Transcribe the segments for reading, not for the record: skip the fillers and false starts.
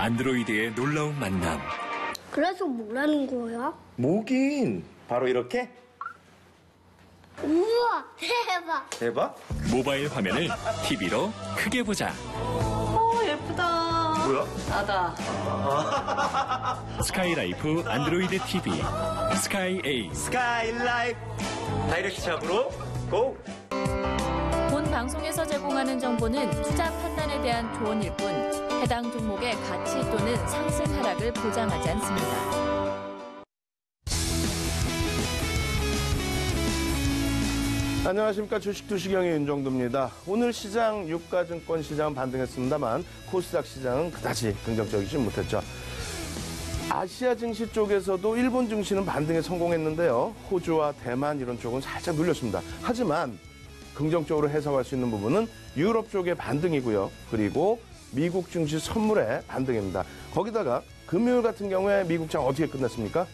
안드로이드의 놀라운 만남. 그래서 뭐라는 거야? 뭐긴 바로 이렇게? 우와, 대박! 대박? 모바일 화면을 TV로 크게 보자. 예쁘다. 뭐야? 나다. 스카이라이프 안드로이드 TV 스카이 A. 스카이라이프 다이렉트 샵으로 고! 본 방송에서 제공하는 정보는 투자 판단에 대한 조언일 뿐 해당 종목의 가치 또는 상승 하락을 보장하지 않습니다. 안녕하십니까. 주식투시경의 윤정두입니다. 오늘 시장 유가증권 시장은 반등했습니다만 코스닥 시장은 그다지 긍정적이지 못했죠. 아시아 증시 쪽에서도 일본 증시는 반등에 성공했는데요. 호주와 대만 이런 쪽은 살짝 눌렸습니다. 하지만 긍정적으로 해석할 수 있는 부분은 유럽 쪽의 반등이고요. 그리고 미국 증시 선물의 반등입니다. 거기다가 금요일 같은 경우에 미국장 어떻게 끝났습니까?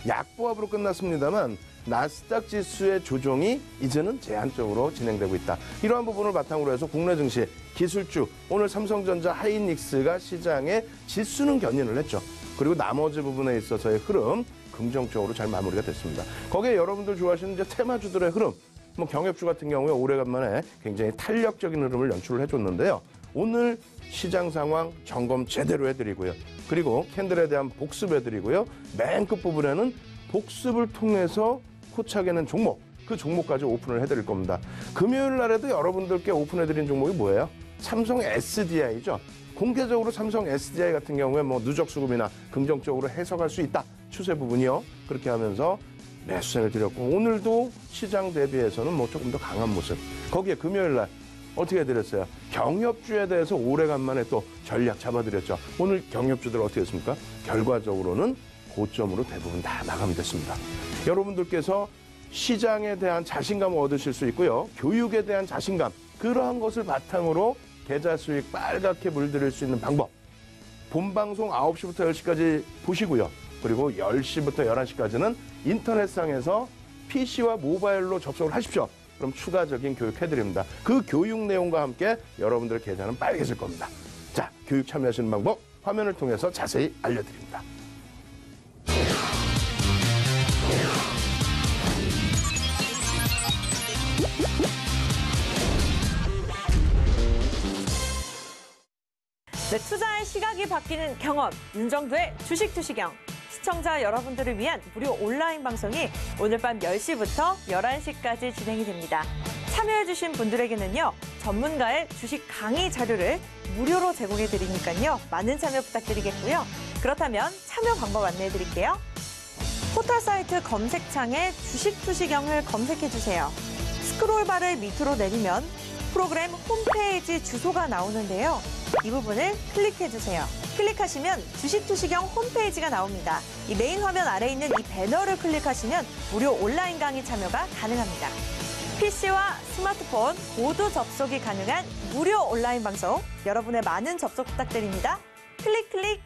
약보합으로 끝났습니다만 나스닥 지수의 조정이 이제는 제한적으로 진행되고 있다. 이러한 부분을 바탕으로 해서 국내 증시 기술주 오늘 삼성전자 하이닉스가 시장에 지수는 견인을 했죠. 그리고 나머지 부분에 있어서의 흐름 긍정적으로 잘 마무리가 됐습니다. 거기에 여러분들 좋아하시는 이제 테마주들의 흐름, 뭐 경협주 같은 경우에 오래간만에 굉장히 탄력적인 흐름을 연출을 해줬는데요. 오늘 시장 상황 점검 제대로 해드리고요. 그리고 캔들에 대한 복습해드리고요. 맨 끝부분에는 복습을 통해서 포착해낸 종목, 그 종목까지 오픈을 해드릴 겁니다. 금요일 날에도 여러분들께 오픈해드린 종목이 뭐예요? 삼성 SDI죠. 공개적으로 삼성 SDI 같은 경우에 뭐 누적 수급이나 긍정적으로 해석할 수 있다. 추세 부분이요. 그렇게 하면서 매수세를 드렸고 오늘도 시장 대비해서는 뭐 조금 더 강한 모습. 거기에 금요일 날 어떻게 해드렸어요? 경협주에 대해서 오래간만에 또 전략 잡아드렸죠. 오늘 경협주들 어떻게 했습니까? 결과적으로는 고점으로 대부분 다 마감이 됐습니다. 여러분들께서 시장에 대한 자신감을 얻으실 수 있고요. 교육에 대한 자신감, 그러한 것을 바탕으로 계좌 수익 빨갛게 물들일 수 있는 방법. 본방송 9시부터 10시까지 보시고요. 그리고 10시부터 11시까지는 인터넷상에서 PC와 모바일로 접속을 하십시오. 그럼 추가적인 교육 해드립니다. 그 교육 내용과 함께 여러분들의 계좌는 빨개질 겁니다. 자, 교육 참여하시는 방법 화면을 통해서 자세히 알려드립니다. 네, 투자의 시각이 바뀌는 경험, 윤정두의 주식투시경. 시청자 여러분들을 위한 무료 온라인 방송이 오늘 밤 10시부터 11시까지 진행이 됩니다. 참여해주신 분들에게는요, 전문가의 주식 강의 자료를 무료로 제공해드리니까요, 많은 참여 부탁드리겠고요. 그렇다면 참여 방법 안내해드릴게요. 포털 사이트 검색창에 주식투시경을 검색해주세요. 스크롤바를 밑으로 내리면 프로그램 홈페이지 주소가 나오는데요. 이 부분을 클릭해주세요. 클릭하시면 주식투시경 홈페이지가 나옵니다. 이 메인 화면 아래에 있는 이 배너를 클릭하시면 무료 온라인 강의 참여가 가능합니다. PC와 스마트폰 모두 접속이 가능한 무료 온라인 방송, 여러분의 많은 접속 부탁드립니다. 클릭!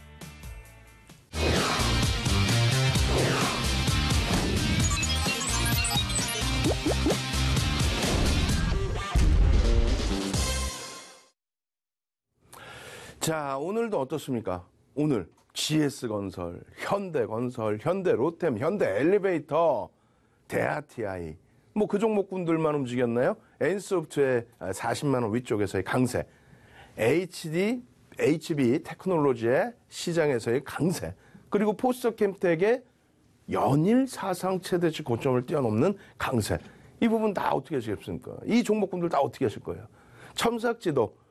자, 오늘도 어떻습니까? 오늘 GS건설, 현대건설, 현대로템, 현대엘리베이터, 대하TI 뭐 그 종목군들만 움직였나요? N소프트의 40만 원 위쪽에서의 강세, HB 테크놀로지의 시장에서의 강세, 그리고 포스터캠텍의 연일 사상 최대치 고점을 뛰어넘는 강세. 이 부분 다 어떻게 하시겠습니까? 이 종목군들 다 어떻게 하실 거예요? 첨삭지도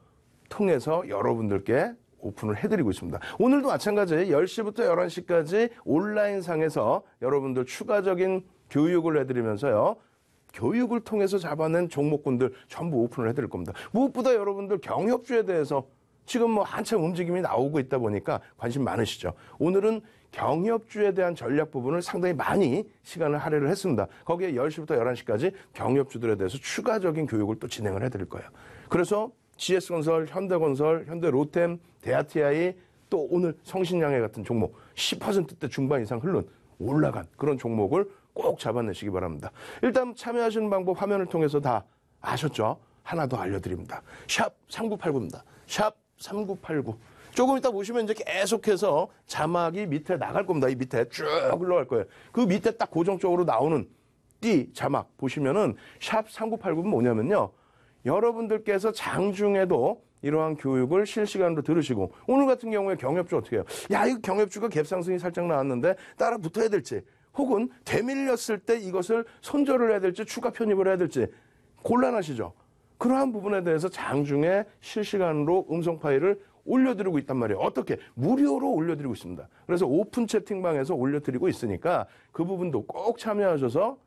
통해서 여러분들께 오픈을 해드리고 있습니다. 오늘도 마찬가지 10시부터 11시까지 온라인상에서 여러분들 추가적인 교육을 해드리면서요. 교육을 통해서 잡아낸 종목군들 전부 오픈을 해드릴 겁니다. 무엇보다 여러분들 경협주에 대해서 지금 뭐 한참 움직임이 나오고 있다 보니까 관심 많으시죠. 오늘은 경협주에 대한 전략 부분을 상당히 많이 시간을 할애를 했습니다. 거기에 10시부터 11시까지 경협주들에 대해서 추가적인 교육을 또 진행을 해드릴 거예요. 그래서 GS건설, 현대건설, 현대로템, 대하TI, 또 오늘 성신양해 같은 종목 10%대 중반 이상 흐른 올라간 그런 종목을 꼭 잡아내시기 바랍니다. 일단 참여하시는 방법 화면을 통해서 다 아셨죠? 하나 더 알려드립니다. 샵 3989입니다. 샵 3989. 조금 이따 보시면 이제 계속해서 자막이 밑에 나갈 겁니다. 이 밑에 쭉 흘러갈 거예요. 그 밑에 딱 고정적으로 나오는 띠 자막 보시면은 샵 3989는 뭐냐면요. 여러분들께서 장중에도 이러한 교육을 실시간으로 들으시고 오늘 같은 경우에 경협주 어떻게 해요? 야, 이거 경협주가 갭상승이 살짝 나왔는데 따라 붙어야 될지 혹은 되밀렸을 때 이것을 손절을 해야 될지 추가 편입을 해야 될지 곤란하시죠? 그러한 부분에 대해서 장중에 실시간으로 음성 파일을 올려드리고 있단 말이에요. 어떻게? 무료로 올려드리고 있습니다. 그래서 오픈 채팅방에서 올려드리고 있으니까 그 부분도 꼭 참여하셔서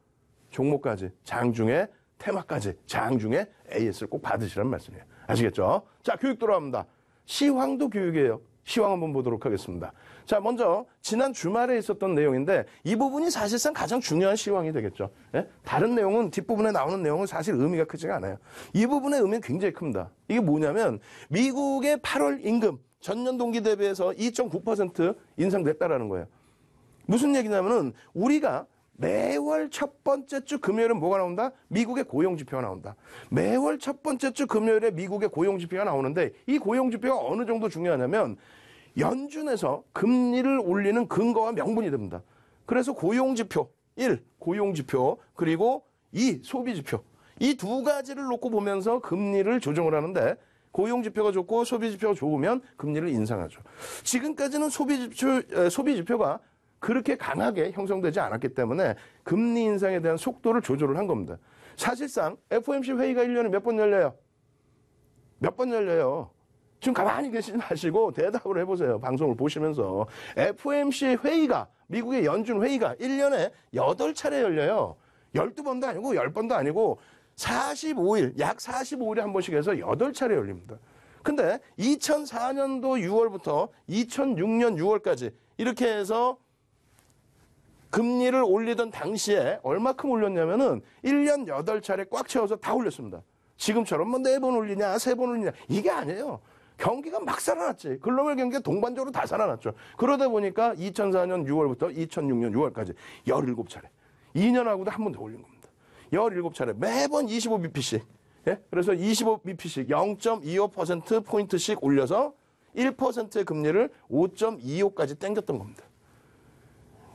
종목까지 장중에 테마까지 장중에 AS를 꼭 받으시란 말씀이에요. 아시겠죠? 자, 교육 돌아갑니다. 시황도 교육이에요. 시황 한번 보도록 하겠습니다. 자, 먼저 지난 주말에 있었던 내용인데 이 부분이 사실상 가장 중요한 시황이 되겠죠. 예? 다른 내용은 뒷부분에 나오는 내용은 사실 의미가 크지가 않아요. 이 부분의 의미는 굉장히 큽니다. 이게 뭐냐면 미국의 8월 임금 전년 동기 대비해서 2.9% 인상됐다라는 거예요. 무슨 얘기냐면은 우리가 매월 첫 번째 주 금요일은 뭐가 나온다? 미국의 고용지표가 나온다. 매월 첫 번째 주 금요일에 미국의 고용지표가 나오는데 이 고용지표가 어느 정도 중요하냐면 연준에서 금리를 올리는 근거와 명분이 됩니다. 그래서 고용지표 1, 고용지표 그리고 2, 소비지표 이 두 가지를 놓고 보면서 금리를 조정을 하는데 고용지표가 좋고 소비지표가 좋으면 금리를 인상하죠. 지금까지는 소비지표가 그렇게 강하게 형성되지 않았기 때문에 금리 인상에 대한 속도를 조절을 한 겁니다. 사실상 FOMC 회의가 1년에 몇 번 열려요? 몇 번 열려요? 지금 가만히 계시지 마시고 대답을 해보세요. 방송을 보시면서. FOMC 회의가, 미국의 연준 회의가 1년에 8차례 열려요. 12번도 아니고 10번도 아니고 45일, 약 45일에 한 번씩 해서 8차례 열립니다. 근데 2004년도 6월부터 2006년 6월까지 이렇게 해서 금리를 올리던 당시에 얼마큼 올렸냐면은 1년 8차례 꽉 채워서 다 올렸습니다. 지금처럼 뭐 4번 올리냐, 3번 올리냐. 이게 아니에요. 경기가 막 살아났지. 글로벌 경기가 동반적으로 다 살아났죠. 그러다 보니까 2004년 6월부터 2006년 6월까지 17차례. 2년하고도 한 번 더 올린 겁니다. 17차례. 매번 25bp씩. 예? 그래서 25bp씩 0.25%포인트씩 올려서 1%의 금리를 5.25까지 땡겼던 겁니다.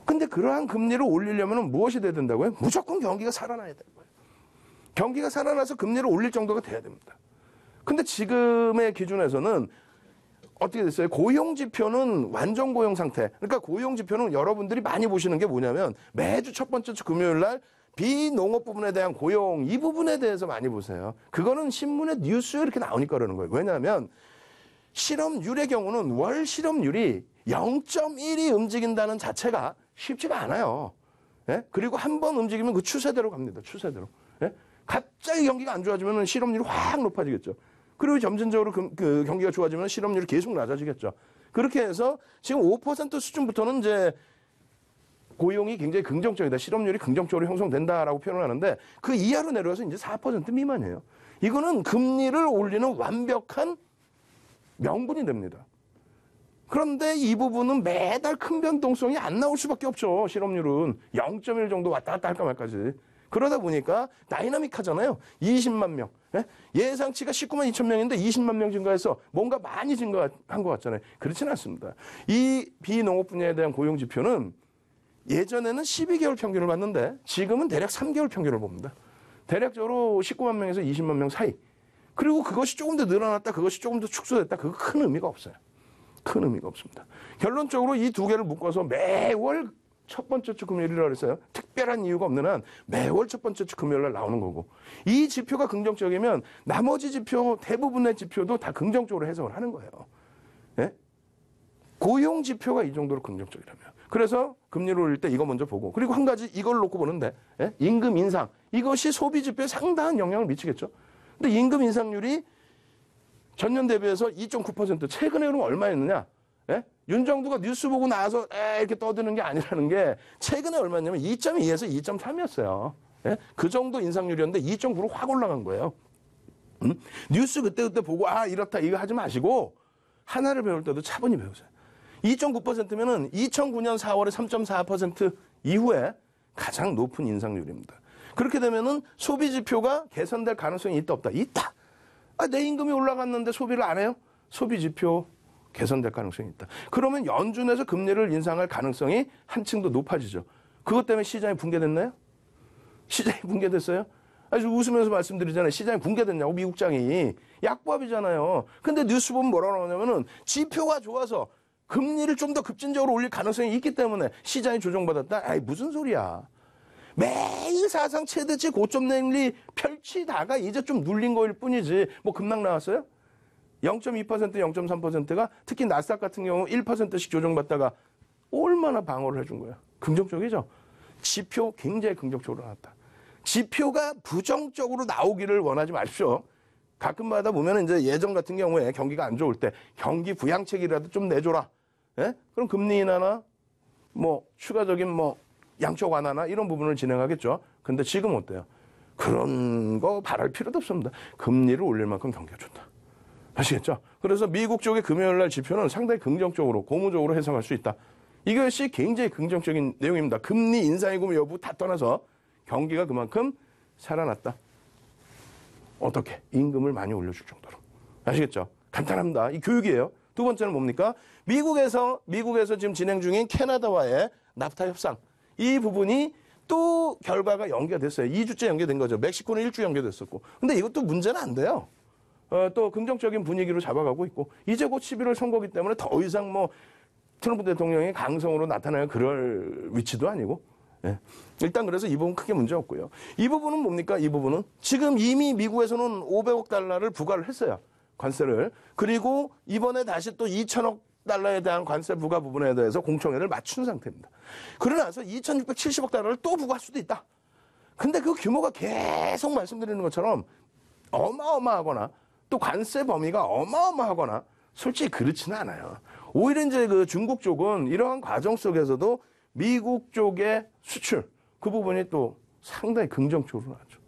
근데 그러한 금리를 올리려면 무엇이 돼야 된다고요? 무조건 경기가 살아나야 되는 거예요. 경기가 살아나서 금리를 올릴 정도가 돼야 됩니다. 근데 지금의 기준에서는 어떻게 됐어요? 고용지표는 완전 고용 상태. 그러니까 고용지표는 여러분들이 많이 보시는 게 뭐냐면 매주 첫 번째 주 금요일 날 비농업 부분에 대한 고용 이 부분에 대해서 많이 보세요. 그거는 신문에 뉴스에 이렇게 나오니까 그러는 거예요. 왜냐하면 실업률의 경우는 월 실업률이 0.1이 움직인다는 자체가 쉽지가 않아요. 예? 그리고 한 번 움직이면 그 추세대로 갑니다. 추세대로. 예? 갑자기 경기가 안 좋아지면 실업률이 확 높아지겠죠. 그리고 점진적으로 그 경기가 좋아지면 실업률이 계속 낮아지겠죠. 그렇게 해서 지금 5% 수준부터는 이제 고용이 굉장히 긍정적이다. 실업률이 긍정적으로 형성된다라고 표현을 하는데 그 이하로 내려와서 이제 4% 미만이에요. 이거는 금리를 올리는 완벽한 명분이 됩니다. 그런데 이 부분은 매달 큰 변동성이 안 나올 수밖에 없죠. 실업률은 0.1 정도 왔다 갔다 할까 말까지. 그러다 보니까 다이나믹하잖아요. 20만 명. 예? 예상치가 19만 2천 명인데 20만 명 증가해서 뭔가 많이 증가한 것 같잖아요. 그렇지는 않습니다. 이 비농업 분야에 대한 고용지표는 예전에는 12개월 평균을 봤는데 지금은 대략 3개월 평균을 봅니다. 대략적으로 19만 명에서 20만 명 사이. 그리고 그것이 조금 더 늘어났다, 그것이 조금 더 축소됐다, 그거 큰 의미가 없어요. 큰 의미가 없습니다. 결론적으로 이 두 개를 묶어서 매월 첫 번째 주 금요일이라고 그랬어요. 특별한 이유가 없는 한 매월 첫 번째 주 금요일 날 나오는 거고 이 지표가 긍정적이면 나머지 지표 대부분의 지표도 다 긍정적으로 해석을 하는 거예요. 예? 고용 지표가 이 정도로 긍정적이라면 그래서 금리를 올릴 때 이거 먼저 보고 그리고 한 가지 이걸 놓고 보는데 예? 임금 인상 이것이 소비 지표에 상당한 영향을 미치겠죠. 근데 임금 인상률이 전년 대비해서 2.9% 최근에 그럼 얼마였느냐? 예? 윤정두가 뉴스 보고 나와서 이렇게 떠드는 게 아니라는 게 최근에 얼마였냐면 2.2에서 2.3이었어요. 예? 그 정도 인상률이었는데 2.9로 확 올라간 거예요. 뉴스 그때 보고 이렇다 이거 하지 마시고 하나를 배울 때도 차분히 배우세요. 2.9%면은 2009년 4월에 3.4% 이후에 가장 높은 인상률입니다. 그렇게 되면은 소비 지표가 개선될 가능성이 있다 없다? 있다. 내 임금이 올라갔는데 소비를 안 해요? 소비 지표 개선될 가능성이 있다. 그러면 연준에서 금리를 인상할 가능성이 한층 더 높아지죠. 그것 때문에 시장이 붕괴됐나요? 시장이 붕괴됐어요? 아주 웃으면서 말씀드리잖아요. 시장이 붕괴됐냐고, 미국장이. 약보합이잖아요. 근데 뉴스 보면 뭐라고 나오냐면은 지표가 좋아서 금리를 좀 더 급진적으로 올릴 가능성이 있기 때문에 시장이 조정받았다? 아이, 무슨 소리야. 매일 사상 최대치 고점 랠리 펼치다가 이제 좀 눌린 거일 뿐이지. 뭐 급락 나왔어요? 0.2%, 0.3%가 특히 나스닥 같은 경우 1%씩 조정받다가 얼마나 방어를 해준 거야. 긍정적이죠? 지표 굉장히 긍정적으로 나왔다. 지표가 부정적으로 나오기를 원하지 마십시오. 가끔마다 보면 이제 예전 같은 경우에 경기가 안 좋을 때 경기 부양책이라도 좀 내줘라. 예? 그럼 금리 인하나 뭐 추가적인 뭐 양적 완화나 이런 부분을 진행하겠죠. 근데 지금 어때요? 그런 거 바랄 필요도 없습니다. 금리를 올릴 만큼 경기가 좋다. 아시겠죠? 그래서 미국 쪽의 금요일 날 지표는 상당히 긍정적으로, 고무적으로 해석할 수 있다. 이것이 굉장히 긍정적인 내용입니다. 금리 인상이고 여부 다 떠나서 경기가 그만큼 살아났다. 어떻게? 임금을 많이 올려줄 정도로. 아시겠죠? 간단합니다. 이 교육이에요. 두 번째는 뭡니까? 미국에서 지금 진행 중인 캐나다와의 나프타 협상. 이 부분이 또 결과가 연기가 됐어요. 2주째 연기된 거죠. 멕시코는 1주 연기됐었고. 근데 이것도 문제는 안 돼요. 또 긍정적인 분위기로 잡아가고 있고. 이제 곧 11월 선거기 때문에 더 이상 뭐 트럼프 대통령이 강성으로 나타나야 그럴 위치도 아니고. 예. 일단 그래서 이 부분 크게 문제 없고요. 이 부분은 뭡니까? 이 부분은 지금 이미 미국에서는 500억 달러를 부과를 했어요. 관세를. 그리고 이번에 다시 또 2천억 달러에 대한 관세 부과 부분에 대해서 공청회를 맞춘 상태입니다. 그러나서 2,670억 달러를 또 부과할 수도 있다. 근데 그 규모가 계속 말씀드리는 것처럼 어마어마하거나 또 관세 범위가 어마어마하거나 솔직히 그렇지는 않아요. 오히려 이제 그 중국 쪽은 이러한 과정 속에서도 미국 쪽의 수출, 그 부분이 또 상당히 긍정적으로 나왔죠.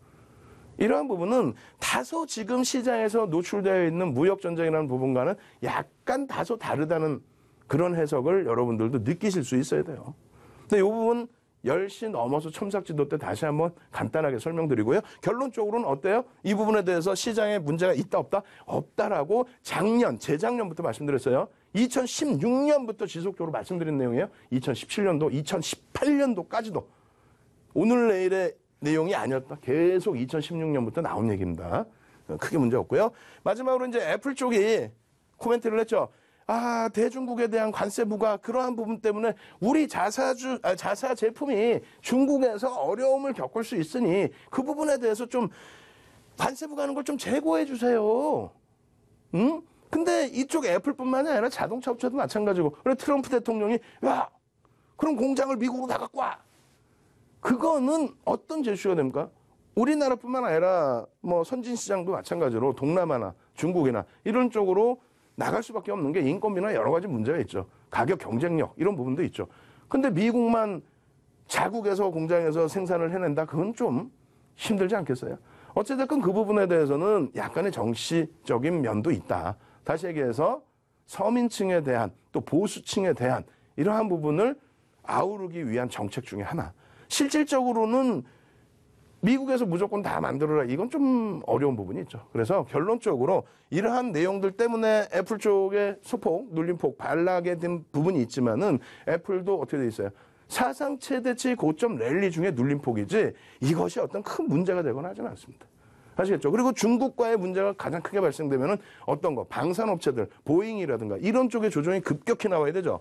이러한 부분은 다소 지금 시장에서 노출되어 있는 무역전쟁이라는 부분과는 약간 다소 다르다는 그런 해석을 여러분들도 느끼실 수 있어야 돼요. 근데 이 부분 10시 넘어서 첨삭지도 때 다시 한번 간단하게 설명드리고요. 결론적으로는 어때요? 이 부분에 대해서 시장에 문제가 있다 없다? 없다라고 재작년부터 말씀드렸어요. 2016년부터 지속적으로 말씀드린 내용이에요. 2017년도, 2018년도까지도 오늘 내일의 내용이 아니었다. 계속 2016년부터 나온 얘기입니다. 크게 문제 없고요. 마지막으로 이제 애플 쪽이 코멘트를 했죠. 아, 대중국에 대한 관세 부과 그러한 부분 때문에 우리 자사 제품이 중국에서 어려움을 겪을 수 있으니 그 부분에 대해서 좀 관세 부과하는 걸 좀 제고해 주세요. 응? 근데 이쪽 애플뿐만이 아니라 자동차 업체도 마찬가지고. 그래 트럼프 대통령이 야, 그럼 공장을 미국으로 다 갖고 와. 그거는 어떤 제시가 됩니까? 우리나라뿐만 아니라 뭐 선진 시장도 마찬가지로 동남아나 중국이나 이런 쪽으로 나갈 수밖에 없는 게 인건비나 여러 가지 문제가 있죠. 가격 경쟁력 이런 부분도 있죠. 근데 미국만 자국에서 공장에서 생산을 해낸다? 그건 좀 힘들지 않겠어요? 어쨌든 그 부분에 대해서는 약간의 정치적인 면도 있다. 다시 얘기해서 서민층에 대한 또 보수층에 대한 이러한 부분을 아우르기 위한 정책 중에 하나. 실질적으로는 미국에서 무조건 다 만들어라. 이건 좀 어려운 부분이 있죠. 그래서 결론적으로 이러한 내용들 때문에 애플 쪽에 소폭, 눌림폭, 발라게 된 부분이 있지만은 애플도 어떻게 돼 있어요? 사상 최대치 고점 랠리 중에 눌림폭이지 이것이 어떤 큰 문제가 되거나 하지는 않습니다. 아시겠죠? 그리고 중국과의 문제가 가장 크게 발생되면은 어떤 거? 방산업체들, 보잉이라든가 이런 쪽의 조정이 급격히 나와야 되죠.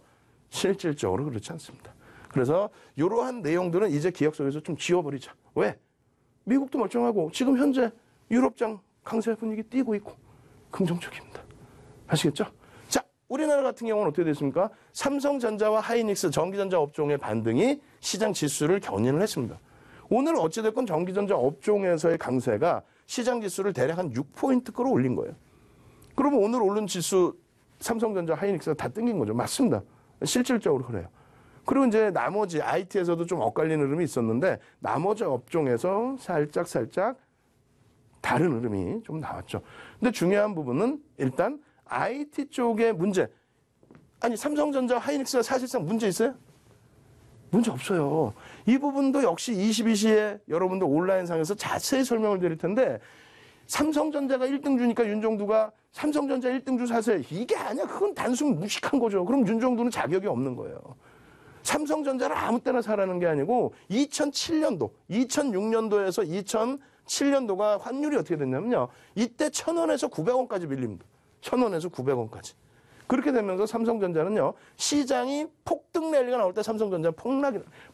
실질적으로 그렇지 않습니다. 그래서 이러한 내용들은 이제 기억 속에서 좀 지워버리자. 왜? 미국도 멀쩡하고 지금 현재 유럽장 강세 분위기 띄고 있고 긍정적입니다. 아시겠죠? 자, 우리나라 같은 경우는 어떻게 됐습니까? 삼성전자와 하이닉스 전기전자 업종의 반등이 시장 지수를 견인을 했습니다. 오늘 어찌됐건 전기전자 업종에서의 강세가 시장 지수를 대략 한 6포인트 끌어올린 거예요. 그러면 오늘 오른 지수 삼성전자, 하이닉스가 다 땡긴 거죠. 맞습니다. 실질적으로 그래요. 그리고 이제 나머지 IT에서도 좀 엇갈리는 흐름이 있었는데 나머지 업종에서 살짝 다른 흐름이 좀 나왔죠. 근데 중요한 부분은 일단 IT 쪽의 문제. 아니 삼성전자, 하이닉스가 사실상 문제 있어요? 문제 없어요. 이 부분도 역시 22시에 여러분들 온라인상에서 자세히 설명을 드릴 텐데 삼성전자가 1등 주니까 윤정두가 삼성전자 1등주 사세요. 이게 아니야. 그건 단순 무식한 거죠. 그럼 윤정도는 자격이 없는 거예요. 삼성전자를 아무 때나 사라는 게 아니고 2007년도, 2006년도에서 2007년도가 환율이 어떻게 됐냐면요. 이때 1,000원에서 900원까지 밀립니다. 1,000원에서 900원까지. 그렇게 되면서 삼성전자는요. 시장이 폭등 랠리가 나올 때 삼성전자는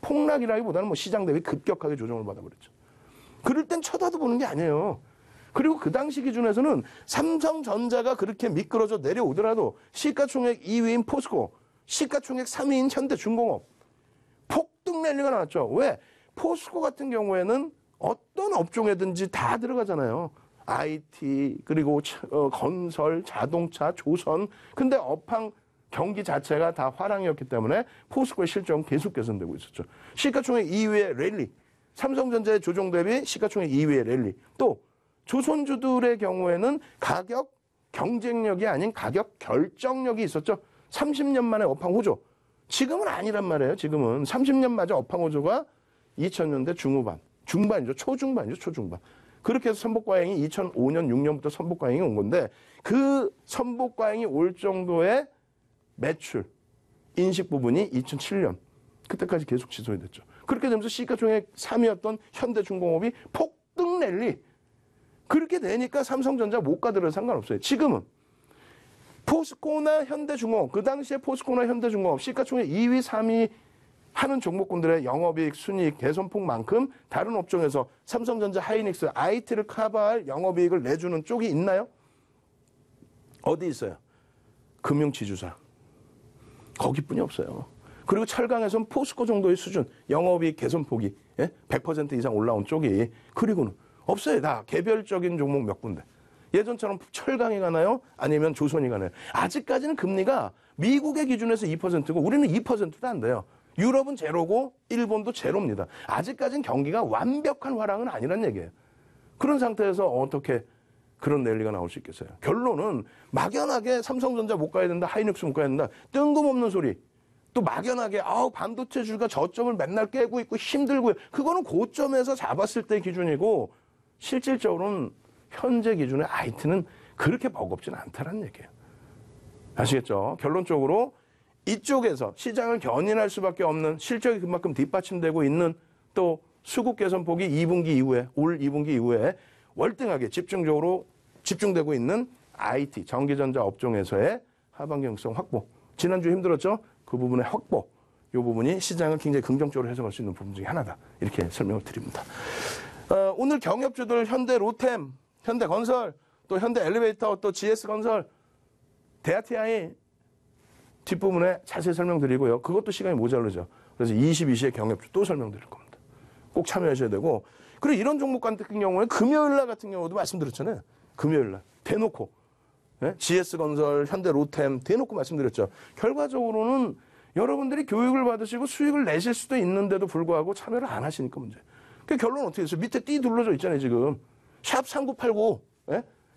폭락이라기보다는 뭐 시장 대비 급격하게 조정을 받아버렸죠. 그럴 땐 쳐다도 보는 게 아니에요. 그리고 그 당시 기준에서는 삼성전자가 그렇게 미끄러져 내려오더라도 시가총액 2위인 포스코, 시가총액 3위인 현대중공업 폭등 랠리가 나왔죠. 왜? 포스코 같은 경우에는 어떤 업종에든지 다 들어가잖아요. IT, 그리고 건설, 자동차, 조선. 근데 업황 경기 자체가 다 화랑이었기 때문에 포스코의 실적은 계속 개선되고 있었죠. 시가총액 2위의 랠리. 삼성전자의 조정 대비 시가총액 2위의 랠리. 또 조선주들의 경우에는 가격 경쟁력이 아닌 가격 결정력이 있었죠. 30년 만에 업황 호조. 지금은 아니란 말이에요. 지금은 30년 맞아 업황 호조가 2000년대 중반이죠. 초중반. 그렇게 해서 선복과잉이 2005년, 6년부터 선복과잉이 온 건데 그 선복과잉이 올 정도의 매출, 인식 부분이 2007년 그때까지 계속 지속이 됐죠. 그렇게 되면서 시가총액 3위였던 현대중공업이 폭등 랠리. 그렇게 되니까 삼성전자 못 가더라도 상관없어요. 지금은 포스코나 현대중공업, 그 당시에 포스코나 현대중공업 시가총액 2위, 3위 하는 종목군들의 영업이익, 순이익, 개선폭만큼 다른 업종에서 삼성전자, 하이닉스, IT를 커버할 영업이익을 내주는 쪽이 있나요? 어디 있어요? 금융지주사. 거기뿐이 없어요. 그리고 철강에서는 포스코 정도의 수준, 영업이익 개선폭이 100% 이상 올라온 쪽이 그리고는 없어요. 다 개별적인 종목 몇 군데. 예전처럼 철강이 가나요? 아니면 조선이 가나요? 아직까지는 금리가 미국의 기준에서 2%고 우리는 2%도 안 돼요. 유럽은 제로고 일본도 제로입니다. 아직까지는 경기가 완벽한 화랑은 아니란 얘기예요. 그런 상태에서 어떻게 그런 랠리가 나올 수 있겠어요? 결론은 막연하게 삼성전자 못 가야 된다, 하이닉스 못 가야 된다, 뜬금없는 소리. 또 막연하게 반도체 주가 저점을 맨날 깨고 있고 힘들고요. 그거는 고점에서 잡았을 때 기준이고 실질적으로는 현재 기준의 IT는 그렇게 버겁지는 않다는 얘기예요. 아시겠죠? 결론적으로 이쪽에서 시장을 견인할 수밖에 없는 실적이 그만큼 뒷받침되고 있는 또 수급 개선폭이 2분기 이후에 올 2분기 이후에 월등하게 집중되고 있는 IT 전기전자 업종에서의 하반기 경성 확보. 지난주 힘들었죠? 그 부분의 확보. 이 부분이 시장을 굉장히 긍정적으로 해석할 수 있는 부분 중에 하나다. 이렇게 설명을 드립니다. 오늘 경협주들 현대로템, 현대건설, 또 현대엘리베이터, 또 GS건설, 대아TI 뒷부분에 자세히 설명드리고요. 그것도 시간이 모자르죠. 그래서 22시에 경협주 또 설명드릴 겁니다. 꼭 참여하셔야 되고. 그리고 이런 종목 같은 경우에 금요일날 같은 경우도 말씀드렸잖아요. 금요일날 대놓고 GS건설, 현대로템 대놓고 말씀드렸죠. 결과적으로는 여러분들이 교육을 받으시고 수익을 내실 수도 있는데도 불구하고 참여를 안 하시니까 문제. 그 결론은 어떻게 됐어요? 밑에 띠 둘러져 있잖아요. 지금 샵 3989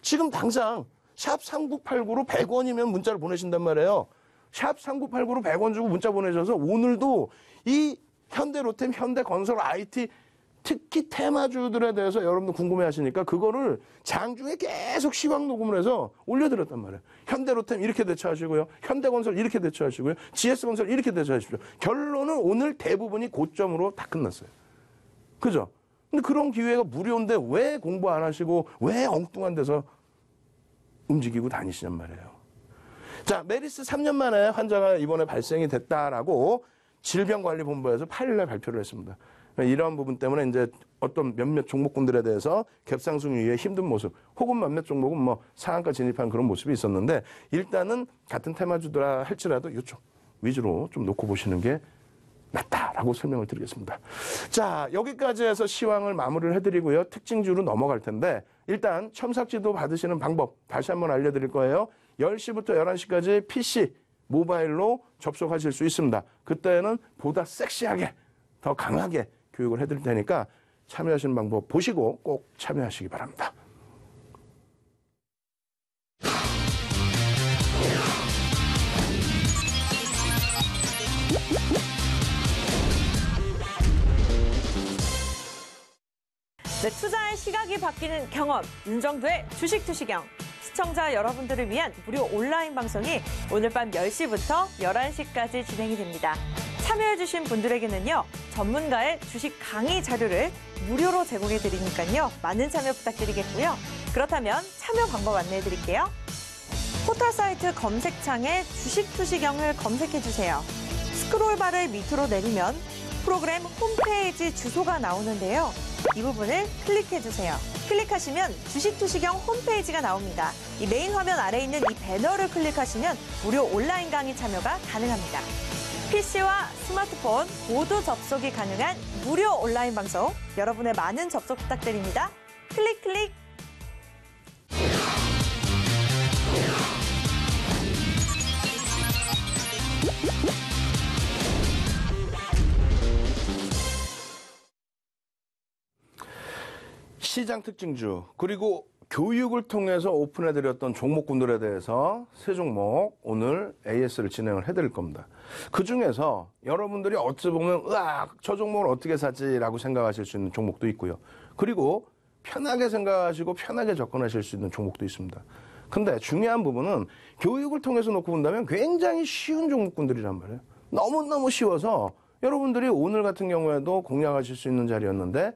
지금 당장 샵 3989로 100원이면 문자를 보내신단 말이에요. 샵 3989로 100원 주고 문자 보내셔서 오늘도 이 현대로템, 현대건설, IT 특히 테마주들에 대해서 여러분들 궁금해하시니까 그거를 장중에 계속 시황 녹음을 해서 올려드렸단 말이에요. 현대로템 이렇게 대처하시고요. 현대건설 이렇게 대처하시고요. GS건설 이렇게 대처하십시오. 결론은 오늘 대부분이 고점으로 다 끝났어요. 그죠? 근데 그런 기회가 무료인데 왜 공부 안 하시고 왜 엉뚱한 데서 움직이고 다니시냔 말이에요. 자, 메리스 3년 만에 환자가 이번에 발생이 됐다라고 질병관리본부에서 8일날 발표를 했습니다. 이러한 부분 때문에 이제 어떤 몇몇 종목군들에 대해서 갭상승 이후에 힘든 모습, 혹은 몇몇 종목은 뭐 상한가 진입한 그런 모습이 있었는데 일단은 같은 테마주더라 할지라도 이쪽 위주로 좀 놓고 보시는 게 낫다라고 설명을 드리겠습니다. 자, 여기까지 해서 시황을 마무리를 해드리고요. 특징주로 넘어갈 텐데 일단 첨삭지도 받으시는 방법 다시 한번 알려드릴 거예요. 10시부터 11시까지 PC, 모바일로 접속하실 수 있습니다. 그때는 보다 섹시하게, 더 강하게 교육을 해드릴 테니까 참여하시는 방법 보시고 꼭 참여하시기 바랍니다. 네, 투자의 시각이 바뀌는 경험, 윤정도의 주식 투시경. 시청자 여러분들을 위한 무료 온라인 방송이 오늘 밤 10시부터 11시까지 진행이 됩니다. 참여해주신 분들에게는요, 전문가의 주식 강의 자료를 무료로 제공해 드리니까요, 많은 참여 부탁드리겠고요. 그렇다면 참여 방법 안내해 드릴게요. 포털 사이트 검색창에 주식투시경을 검색해 주세요. 스크롤바를 밑으로 내리면 프로그램 홈페이지 주소가 나오는데요. 이 부분을 클릭해 주세요. 클릭하시면 주식투시경 홈페이지가 나옵니다. 이 메인 화면 아래에 있는 이 배너를 클릭하시면 무료 온라인 강의 참여가 가능합니다. PC와 스마트폰 모두 접속이 가능한 무료 온라인 방송, 여러분의 많은 접속 부탁드립니다. 클릭! 시장 특징주 그리고 교육을 통해서 오픈해드렸던 종목군들에 대해서 세 종목 오늘 AS를 진행을 해드릴 겁니다. 그중에서 여러분들이 어찌 보면 으악 저 종목을 어떻게 사지라고 생각하실 수 있는 종목도 있고요. 그리고 편하게 생각하시고 편하게 접근하실 수 있는 종목도 있습니다. 근데 중요한 부분은 교육을 통해서 놓고 본다면 굉장히 쉬운 종목군들이란 말이에요. 너무너무 쉬워서 여러분들이 오늘 같은 경우에도 공략하실 수 있는 자리였는데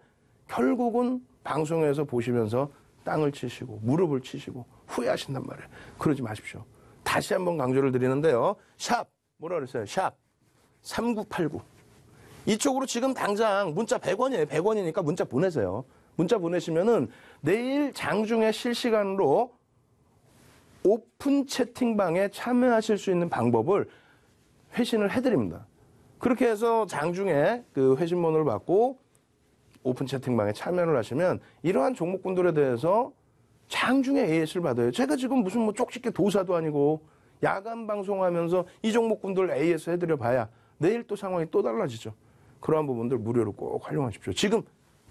결국은 방송에서 보시면서 땅을 치시고 무릎을 치시고 후회하신단 말이에요. 그러지 마십시오. 다시 한번 강조를 드리는데요. 샵 뭐라 그랬어요? 샵 3989 이쪽으로 지금 당장 문자 100원이에요. 100원이니까 문자 보내세요. 문자 보내시면은 내일 장중에 실시간으로 오픈 채팅방에 참여하실 수 있는 방법을 회신을 해드립니다. 그렇게 해서 장중에 그 회신번호를 받고 오픈 채팅방에 참여를 하시면 이러한 종목군들에 대해서 장중에 AS를 받아요. 제가 지금 무슨 뭐 쪽집게 도사도 아니고 야간 방송하면서 이 종목군들 AS 해드려 봐야 내일 또 상황이 또 달라지죠. 그러한 부분들 무료로 꼭 활용하십시오. 지금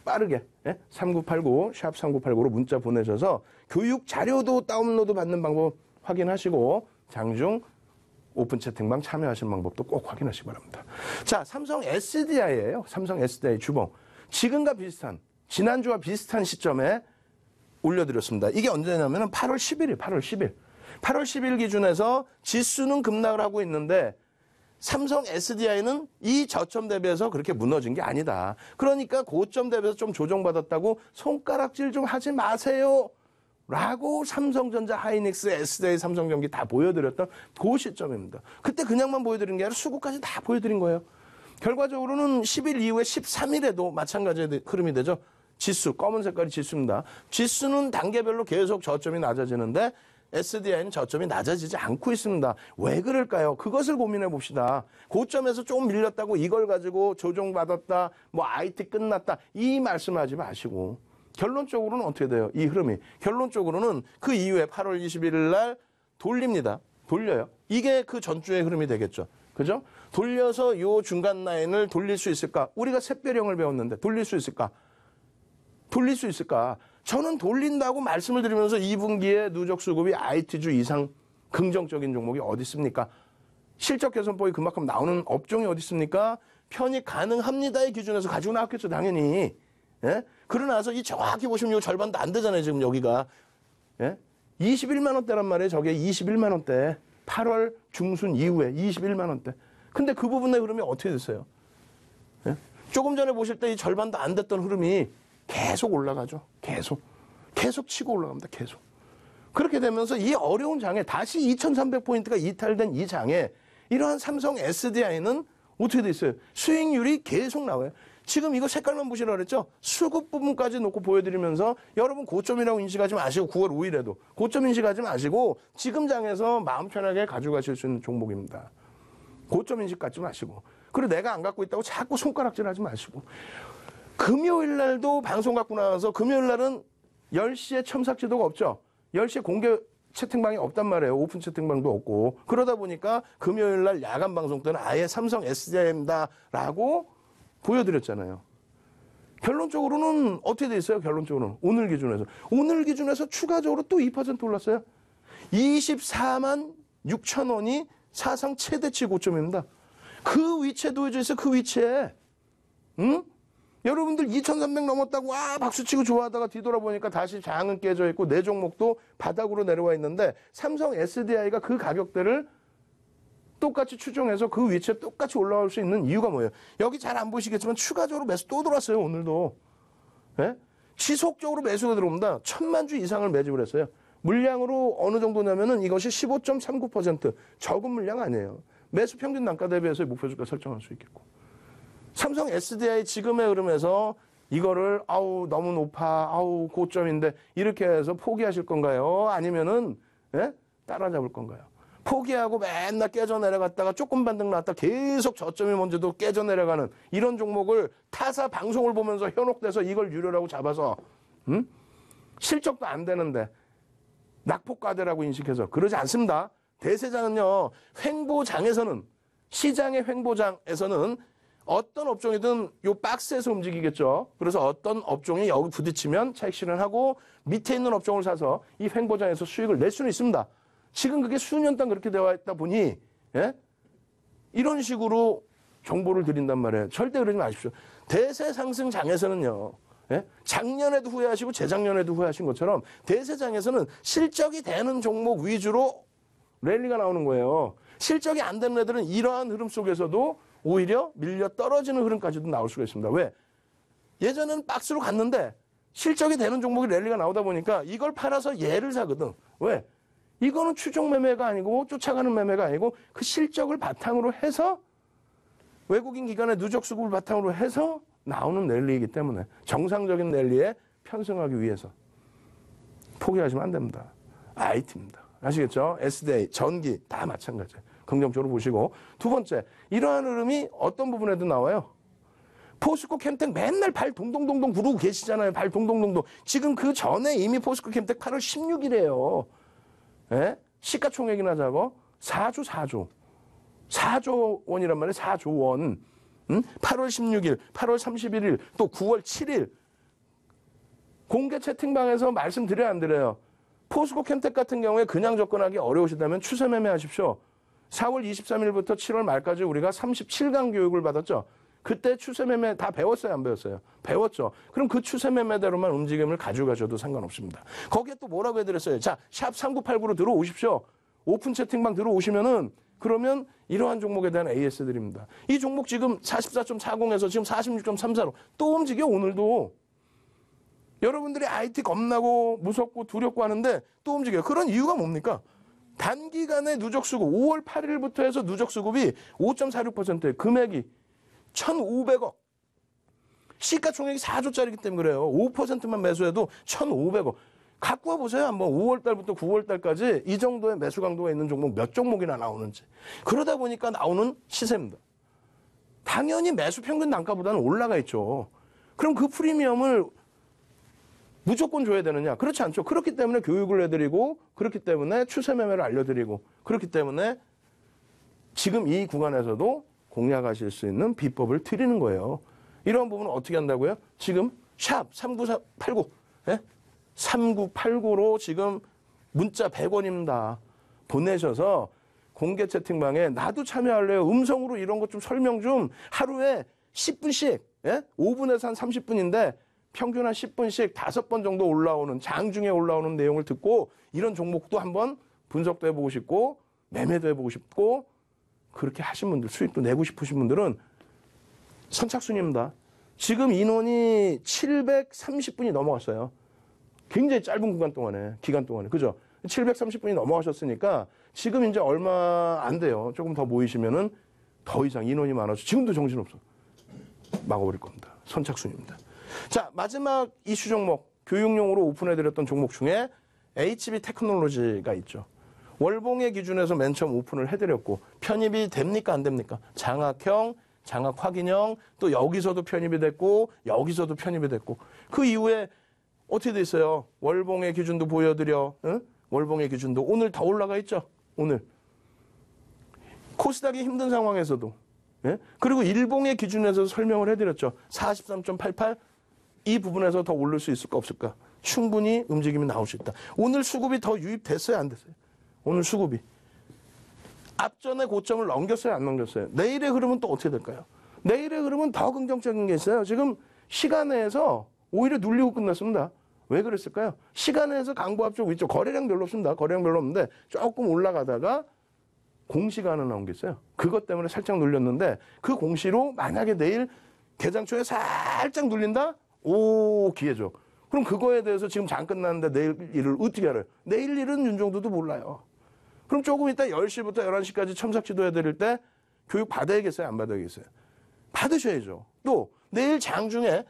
빠르게 3989 샵 3989로 문자 보내셔서 교육 자료도 다운로드 받는 방법 확인하시고 장중 오픈 채팅방 참여하시는 방법도 꼭 확인하시기 바랍니다. 자, 삼성 SDI예요. 삼성 SDI 주봉. 지금과 비슷한, 지난주와 비슷한 시점에 올려드렸습니다. 이게 언제냐면 8월 10일이에요. 8월 10일. 8월 10일 기준에서 지수는 급락을 하고 있는데 삼성 SDI는 이 저점 대비해서 그렇게 무너진 게 아니다. 그러니까 고점 대비해서 좀 조정받았다고 손가락질 좀 하지 마세요. 라고 삼성전자, 하이닉스, SDI, 삼성전기 다 보여드렸던 그 시점입니다. 그때 그냥만 보여드린 게 아니라 수급까지 다 보여드린 거예요. 결과적으로는 10일 이후에 13일에도 마찬가지의 흐름이 되죠. 지수, 검은 색깔이 지수입니다. 지수는 단계별로 계속 저점이 낮아지는데 SDI는 저점이 낮아지지 않고 있습니다. 왜 그럴까요? 그것을 고민해 봅시다. 고점에서 조금 밀렸다고 이걸 가지고 조정받았다, 뭐 IT 끝났다 이 말씀하지 마시고 결론적으로는 어떻게 돼요? 이 흐름이. 결론적으로는 그 이후에 8월 21일 날 돌립니다. 돌려요. 이게 그 전주의 흐름이 되겠죠. 그죠? 돌려서 요 중간 라인을 돌릴 수 있을까? 우리가 샛별형을 배웠는데 돌릴 수 있을까? 돌릴 수 있을까? 저는 돌린다고 말씀을 드리면서 2분기에 누적 수급이 IT주 이상 긍정적인 종목이 어디 있습니까? 실적 개선법이 그만큼 나오는 업종이 어디 있습니까? 편입 가능합니다의 기준에서 가지고 나왔겠죠, 당연히. 예? 그러나서 이 정확히 보시면 이 절반도 안 되잖아요, 지금 여기가. 예? 21만 원대란 말이에요, 저게 21만 원대. 8월 중순 이후에 21만 원대. 근데 그 부분의 흐름이 어떻게 됐어요? 예? 조금 전에 보실 때 이 절반도 안 됐던 흐름이 계속 올라가죠. 계속 치고 올라갑니다. 계속. 그렇게 되면서 이 어려운 장에 다시 2300포인트가 이탈된 이 장에 이러한 삼성 SDI는 어떻게 돼 있어요? 수익률이 계속 나와요. 지금 이거 색깔만 보시라 그랬죠? 수급 부분까지 놓고 보여드리면서 여러분 고점이라고 인식하지 마시고 9월 5일에도 고점 인식하지 마시고 지금 장에서 마음 편하게 가져가실 수 있는 종목입니다. 고점 인식 갖지 마시고 그리고 내가 안 갖고 있다고 자꾸 손가락질 하지 마시고 금요일 날도 방송 갖고 나와서 금요일 날은 10시에 첨삭 지도가 없죠. 10시에 공개 채팅방이 없단 말이에요. 오픈 채팅방도 없고. 그러다 보니까 금요일 날 야간 방송 때는 아예 삼성 SDI입니다라고 보여드렸잖아요. 결론적으로는 어떻게 돼 있어요? 결론적으로는 오늘 기준에서 추가적으로 또 2% 올랐어요. 24만 6천 원이 사상 최대치 고점입니다. 그 위치에 놓여져 있어요. 그 위치에. 응? 여러분들 2,300 넘었다고 와 박수치고 좋아하다가 뒤돌아보니까 다시 장은 깨져 있고 내 종목도 바닥으로 내려와 있는데 삼성 SDI가 그 가격대를 똑같이 추정해서 그 위치에 똑같이 올라올 수 있는 이유가 뭐예요? 여기 잘 안 보이시겠지만 추가적으로 매수 또 들어왔어요. 오늘도. 예? 지속적으로 매수가 들어옵니다. 1,000만 주 이상을 매집을 했어요. 물량으로 어느 정도냐면은 이것이 15.39% 적은 물량 아니에요. 매수 평균 단가 대비해서 목표 주가 설정할 수 있겠고. 삼성 SDI 지금의 흐름에서 이거를 아우 너무 높아 아우 고점인데 이렇게 해서 포기하실 건가요? 아니면은 예? 따라잡을 건가요? 포기하고 맨날 깨져 내려갔다가 조금 반등 나왔다 계속 저점이 먼저도 깨져 내려가는 이런 종목을 타사 방송을 보면서 현혹돼서 이걸 유료라고 잡아서 실적도 안 되는데 낙폭과대라고 인식해서 그러지 않습니다. 대세장은요. 횡보장에서는 시장의 횡보장에서는 어떤 업종이든 요 박스에서 움직이겠죠. 그래서 어떤 업종이 여기 부딪히면 차익 실현하고 밑에 있는 업종을 사서 이 횡보장에서 수익을 낼 수는 있습니다. 지금 그게 수년 동안 그렇게 되어 있다 보니 예? 이런 식으로 정보를 드린단 말이에요. 절대 그러지 마십시오. 대세 상승장에서는요. 예? 작년에도 후회하시고 재작년에도 후회하신 것처럼 대세장에서는 실적이 되는 종목 위주로 랠리가 나오는 거예요. 실적이 안 되는 애들은 이러한 흐름 속에서도 오히려 밀려 떨어지는 흐름까지도 나올 수가 있습니다. 왜? 예전에는 박스로 갔는데 실적이 되는 종목이 랠리가 나오다 보니까 이걸 팔아서 얘를 사거든. 왜? 이거는 추종 매매가 아니고 쫓아가는 매매가 아니고 그 실적을 바탕으로 해서 외국인 기관의 누적 수급을 바탕으로 해서 나오는 랠리이기 때문에 정상적인 랠리에 편승하기 위해서 포기하시면 안 됩니다. IT입니다. 아시겠죠? SDI, 전기 다 마찬가지예요. 긍정적으로 보시고 두 번째, 이러한 흐름이 어떤 부분에도 나와요. 포스코 캠텍 맨날 발 동동동동 구르고 계시잖아요. 발 동동동동. 지금 그 전에 이미 포스코 캠텍 8월 16일이에요. 예? 시가총액이나 자고 4조 원이란 말이에요. 4조 원. 8월 16일, 8월 31일, 또 9월 7일. 공개 채팅방에서 말씀드려야 안 드려요. 포스코 캠텍 같은 경우에 그냥 접근하기 어려우시다면 추세 매매하십시오. 4월 23일부터 7월 말까지 우리가 37강 교육을 받았죠. 그때 추세 매매 다 배웠어요, 안 배웠어요? 배웠죠. 그럼 그 추세 매매대로만 움직임을 가져가셔도 상관없습니다. 거기에 또 뭐라고 해드렸어요? 자, 샵 3989로 들어오십시오. 오픈 채팅방 들어오시면은 그러면 이러한 종목에 대한 AS 드립니다. 이 종목 지금 44.40에서 지금 46.34로 또 움직여, 오늘도. 여러분들이 IT 겁나고 무섭고 두렵고 하는데 또 움직여요. 그런 이유가 뭡니까? 단기간에 누적수급 5월 8일부터 해서 누적수급이 5.46%예요. 금액이 1,500억. 시가총액이 4조짜리이기 때문에 그래요. 5%만 매수해도 1,500억. 갖고 와보세요. 한번 5월달부터 9월달까지 이 정도의 매수 강도가 있는 종목 몇 종목이나 나오는지. 그러다 보니까 나오는 시세입니다. 당연히 매수 평균 단가보다는 올라가 있죠. 그럼 그 프리미엄을 무조건 줘야 되느냐? 그렇지 않죠. 그렇기 때문에 교육을 해드리고, 그렇기 때문에 추세 매매를 알려드리고, 그렇기 때문에 지금 이 구간에서도 공략하실 수 있는 비법을 드리는 거예요. 이런 부분은 어떻게 한다고요? 지금 샵 39489, 예? 3989로 지금 문자 100원입니다. 보내셔서 공개 채팅방에 나도 참여할래요. 음성으로 이런 것 좀 설명 좀 하루에 10분씩, 예? 5분에서 한 30분인데 평균 한 10분씩 5번 정도 올라오는, 장중에 올라오는 내용을 듣고 이런 종목도 한번 분석도 해보고 싶고 매매도 해보고 싶고 그렇게 하신 분들, 수익도 내고 싶으신 분들은 선착순입니다. 지금 인원이 730분이 넘어갔어요. 굉장히 짧은 기간 동안에. 그죠? 730분이 넘어가셨으니까 지금 이제 얼마 안 돼요. 조금 더 모이시면은 더 이상 인원이 많아서 지금도 정신없어. 막아버릴 겁니다. 선착순입니다. 자, 마지막 이슈 종목, 교육용으로 오픈해드렸던 종목 중에 HB 테크놀로지가 있죠. 월봉의 기준에서 맨 처음 오픈을 해드렸고 편입이 됩니까 안 됩니까? 장학형, 장학 확인형, 또 여기서도 편입이 됐고 여기서도 편입이 됐고 그 이후에 어떻게 돼 있어요? 월봉의 기준도 보여드려. 응? 월봉의 기준도 오늘 더 올라가 있죠. 오늘 코스닥이 힘든 상황에서도 예? 그리고 일봉의 기준에서 설명을 해드렸죠. 43.88 이 부분에서 더 오를 수 있을까 없을까? 충분히 움직임이 나올 수 있다. 오늘 수급이 더 유입됐어요 안 됐어요? 오늘 수급이 앞전에 고점을 넘겼어요 안 넘겼어요? 내일의 흐름은 또 어떻게 될까요? 내일의 흐름은 더 긍정적인 게 있어요. 지금 시간 내에서 오히려 눌리고 끝났습니다. 왜 그랬을까요? 시간 내에서 강보합 쪽 위쪽 거래량 별로 없습니다. 거래량 별로 없는데 조금 올라가다가 공시가 하나 나온 게 있어요. 그것 때문에 살짝 눌렸는데 그 공시로 만약에 내일 개장 초에 살짝 눌린다? 오, 기회죠. 그럼 그거에 대해서 지금 장 끝났는데 내일 일을 어떻게 알아요? 내일 일은 윤정도도 몰라요. 그럼 조금 이따 10시부터 11시까지 첨삭 지도해 드릴 때 교육 받아야겠어요? 안 받아야겠어요? 받으셔야죠. 또 내일 장중에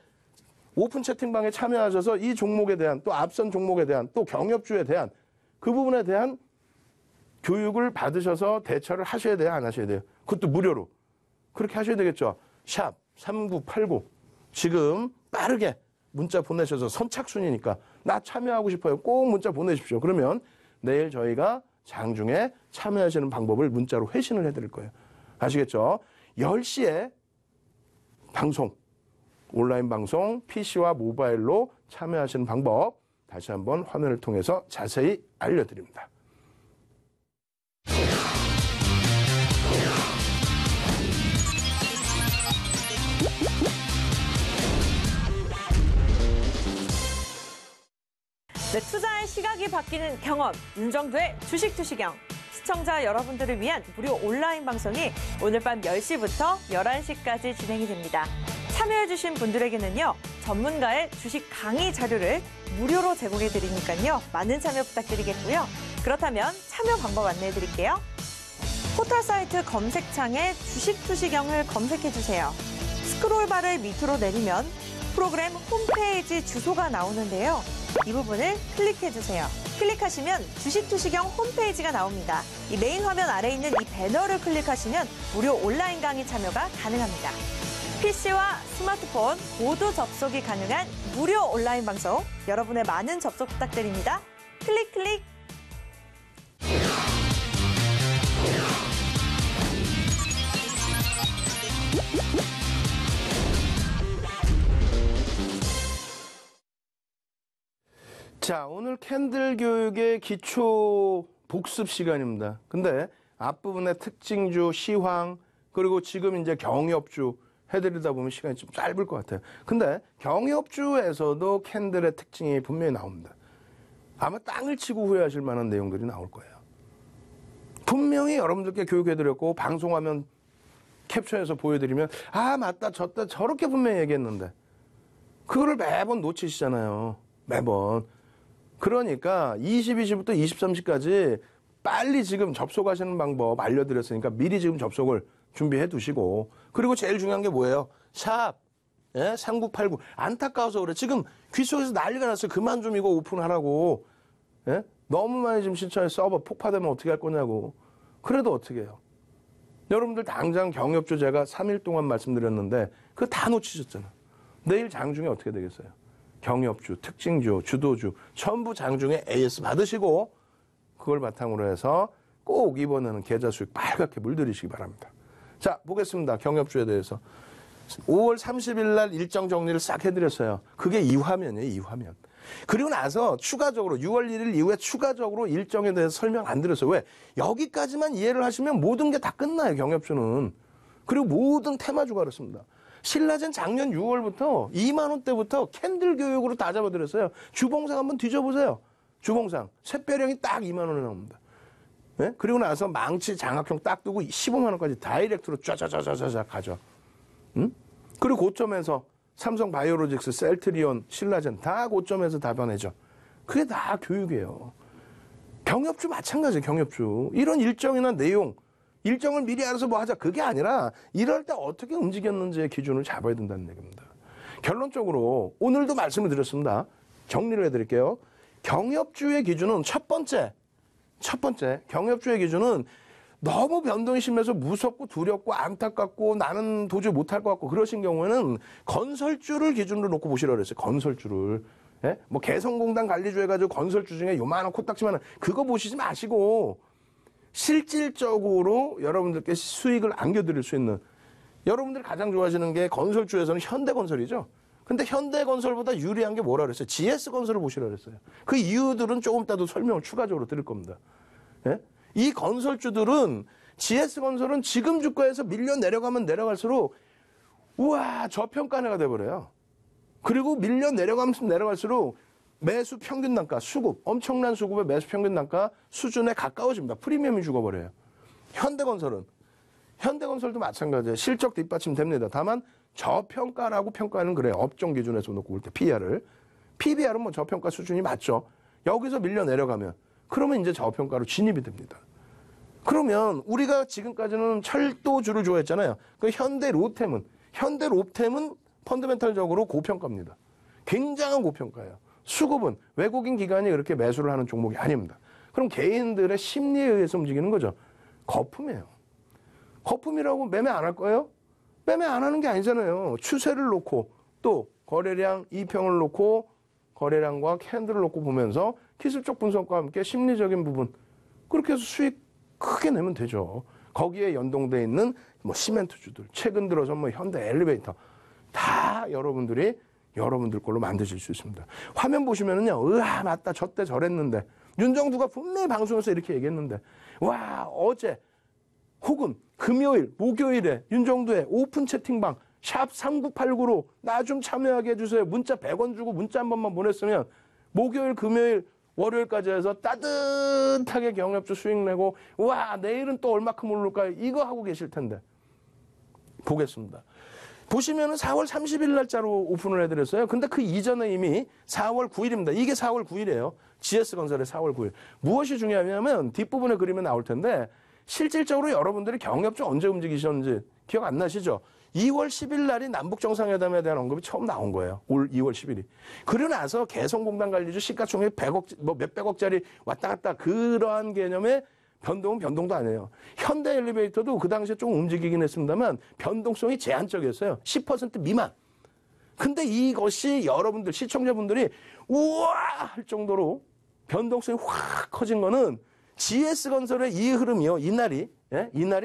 오픈 채팅방에 참여하셔서 이 종목에 대한 또 앞선 종목에 대한 또 경협주에 대한 그 부분에 대한 교육을 받으셔서 대처를 하셔야 돼요? 안 하셔야 돼요? 그것도 무료로. 그렇게 하셔야 되겠죠? 샵 3989 지금 빠르게 문자 보내셔서 선착순이니까 나 참여하고 싶어요. 꼭 문자 보내십시오. 그러면 내일 저희가 장중에 참여하시는 방법을 문자로 회신을 해드릴 거예요. 아시겠죠? 10시에 방송, 온라인 방송, PC와 모바일로 참여하시는 방법 다시 한번 화면을 통해서 자세히 알려드립니다. 네, 투자의 시각이 바뀌는 경험, 윤정도의 주식투시경. 시청자 여러분들을 위한 무료 온라인 방송이 오늘 밤 10시부터 11시까지 진행이 됩니다. 참여해주신 분들에게는요, 전문가의 주식 강의 자료를 무료로 제공해드리니까요, 많은 참여 부탁드리겠고요. 그렇다면 참여 방법 안내해드릴게요. 포털 사이트 검색창에 주식투시경을 검색해주세요. 스크롤바를 밑으로 내리면 프로그램 홈페이지 주소가 나오는데요. 이 부분을 클릭해주세요. 클릭하시면 주식투시경 홈페이지가 나옵니다. 이 메인 화면 아래에 있는 이 배너를 클릭하시면 무료 온라인 강의 참여가 가능합니다. PC와 스마트폰 모두 접속이 가능한 무료 온라인 방송, 여러분의 많은 접속 부탁드립니다. 클릭 클릭. 자, 오늘 캔들 교육의 기초 복습 시간입니다. 근데 앞부분에 특징주, 시황, 그리고 지금 이제 경협주 해드리다 보면 시간이 좀 짧을 것 같아요. 근데 경협주에서도 캔들의 특징이 분명히 나옵니다. 아마 땅을 치고 후회하실 만한 내용들이 나올 거예요. 분명히 여러분들께 교육해드렸고 방송하면 캡처해서 보여드리면 아 맞다 저렇게 분명히 얘기했는데 그거를 매번 놓치시잖아요. 매번. 그러니까 22시부터 23시까지 빨리 지금 접속하시는 방법 알려드렸으니까 미리 지금 접속을 준비해 두시고, 그리고 제일 중요한 게 뭐예요? 샵 3989. 안타까워서 그래. 지금 귀 속에서 난리가 났어요. 그만 좀 이거 오픈하라고. 예? 너무 많이 지금 신청해. 서버 폭파되면 어떻게 할 거냐고. 그래도 어떻게 해요? 여러분들 당장 경협주 제가 3일 동안 말씀드렸는데 그거 다 놓치셨잖아. 내일 장중에 어떻게 되겠어요? 경협주, 특징주, 주도주 전부 장중에 AS 받으시고 그걸 바탕으로 해서 꼭 이번에는 계좌 수익 빨갛게 물들이시기 바랍니다. 자, 보겠습니다. 경협주에 대해서. 5월 30일 날 일정 정리를 싹 해드렸어요. 그게 2화면이에요, 2화면. 그리고 나서 추가적으로 6월 1일 이후에 추가적으로 일정에 대해서 설명 안 드렸어요. 왜? 여기까지만 이해를 하시면 모든 게 다 끝나요, 경협주는. 그리고 모든 테마주가 그렇습니다. 신라젠 작년 6월부터 2만 원대부터 캔들 교육으로 다 잡아드렸어요. 주봉상 한번 뒤져보세요. 주봉상. 샛별형이 딱 2만 원에 나옵니다. 네? 그리고 나서 망치 장학형 딱 두고 15만 원까지 다이렉트로 쫙쫙쫙쫙 가죠. 응? 그리고 고점에서 삼성 바이오로직스, 셀트리온, 신라젠 다 고점에서 다 변해죠. 그게 다 교육이에요. 경협주 마찬가지예요. 경협주. 이런 일정이나 내용, 일정을 미리 알아서 뭐 하자. 그게 아니라 이럴 때 어떻게 움직였는지의 기준을 잡아야 된다는 얘기입니다. 결론적으로 오늘도 말씀을 드렸습니다. 정리를 해드릴게요. 경협주의 기준은 첫 번째 경협주의 기준은 너무 변동이 심해서 무섭고 두렵고 안타깝고 나는 도저히 못할 것 같고 그러신 경우에는 건설주를 기준으로 놓고 보시라고 그랬어요. 건설주를. 예? 뭐 개성공단 관리주 해가지고 건설주 중에 요만한 코딱지만한 그거 보시지 마시고 실질적으로 여러분들께 수익을 안겨드릴 수 있는, 여러분들이 가장 좋아하시는 게 건설주에서는 현대건설이죠. 근데 현대건설보다 유리한 게 뭐라 그랬어요? GS건설을 보시라 그랬어요. 그 이유들은 조금 이따도 설명을 추가적으로 드릴 겁니다. 예? 이 건설주들은 GS건설은 지금 주가에서 밀려 내려가면 내려갈수록 우와 저평가가 돼버려요. 그리고 밀려 내려가면서 내려갈수록 매수 평균 단가, 수급, 엄청난 수급의 매수 평균 단가 수준에 가까워집니다. 프리미엄이 죽어버려요. 현대건설도 마찬가지예요. 실적 뒷받침됩니다. 다만 저평가라고 평가하는 그래요. 업종 기준에서 놓고 볼 때 PR을. PBR은 뭐 저평가 수준이 맞죠. 여기서 밀려 내려가면 그러면 이제 저평가로 진입이 됩니다. 그러면 우리가 지금까지는 철도주를 좋아했잖아요. 그 현대로템은 펀더멘탈적으로 고평가입니다. 굉장한 고평가예요. 수급은 외국인 기관이 그렇게 매수를 하는 종목이 아닙니다. 그럼 개인들의 심리에 의해서 움직이는 거죠. 거품이에요. 거품이라고 매매 안 할 거예요? 매매 안 하는 게 아니잖아요. 추세를 놓고 또 거래량 2평을 놓고 거래량과 캔들을 놓고 보면서 기술적 분석과 함께 심리적인 부분 그렇게 해서 수익 크게 내면 되죠. 거기에 연동돼 있는 뭐 시멘트주들, 최근 들어서 뭐 현대 엘리베이터 다 여러분들 걸로 만드실 수 있습니다. 화면 보시면은요, 으아 맞다 저때 저랬는데 윤정두가 분명히 방송에서 이렇게 얘기했는데 와 어제 혹은 금요일, 목요일에 윤정두의 오픈 채팅방 샵 3989로 나 좀 참여하게 해주세요. 문자 100원 주고 문자 한 번만 보냈으면 목요일, 금요일, 월요일까지 해서 따뜻하게 경협주 수익 내고 와 내일은 또 얼마큼 오를까요? 이거 하고 계실 텐데 보겠습니다. 보시면은 4월 30일 날짜로 오픈을 해드렸어요. 근데 그 이전에 이미 4월 9일입니다. 이게 4월 9일이에요. GS건설의 4월 9일. 무엇이 중요하냐면 뒷부분에 그림이 나올 텐데 실질적으로 여러분들이 경협주 언제 움직이셨는지 기억 안 나시죠? 2월 10일 날이 남북정상회담에 대한 언급이 처음 나온 거예요. 올 2월 10일이. 그러고 나서 개성공단 관리주 시가총액 100억, 뭐 몇백억짜리 왔다 갔다 그러한 개념의 변동은 변동도 아니에요. 현대 엘리베이터도 그 당시에 좀 움직이긴 했습니다만 변동성이 제한적이었어요. 10% 미만. 근데 이것이 여러분들, 시청자분들이 우와! 할 정도로 변동성이 확 커진 거는 GS건설의 이 흐름이요. 이날이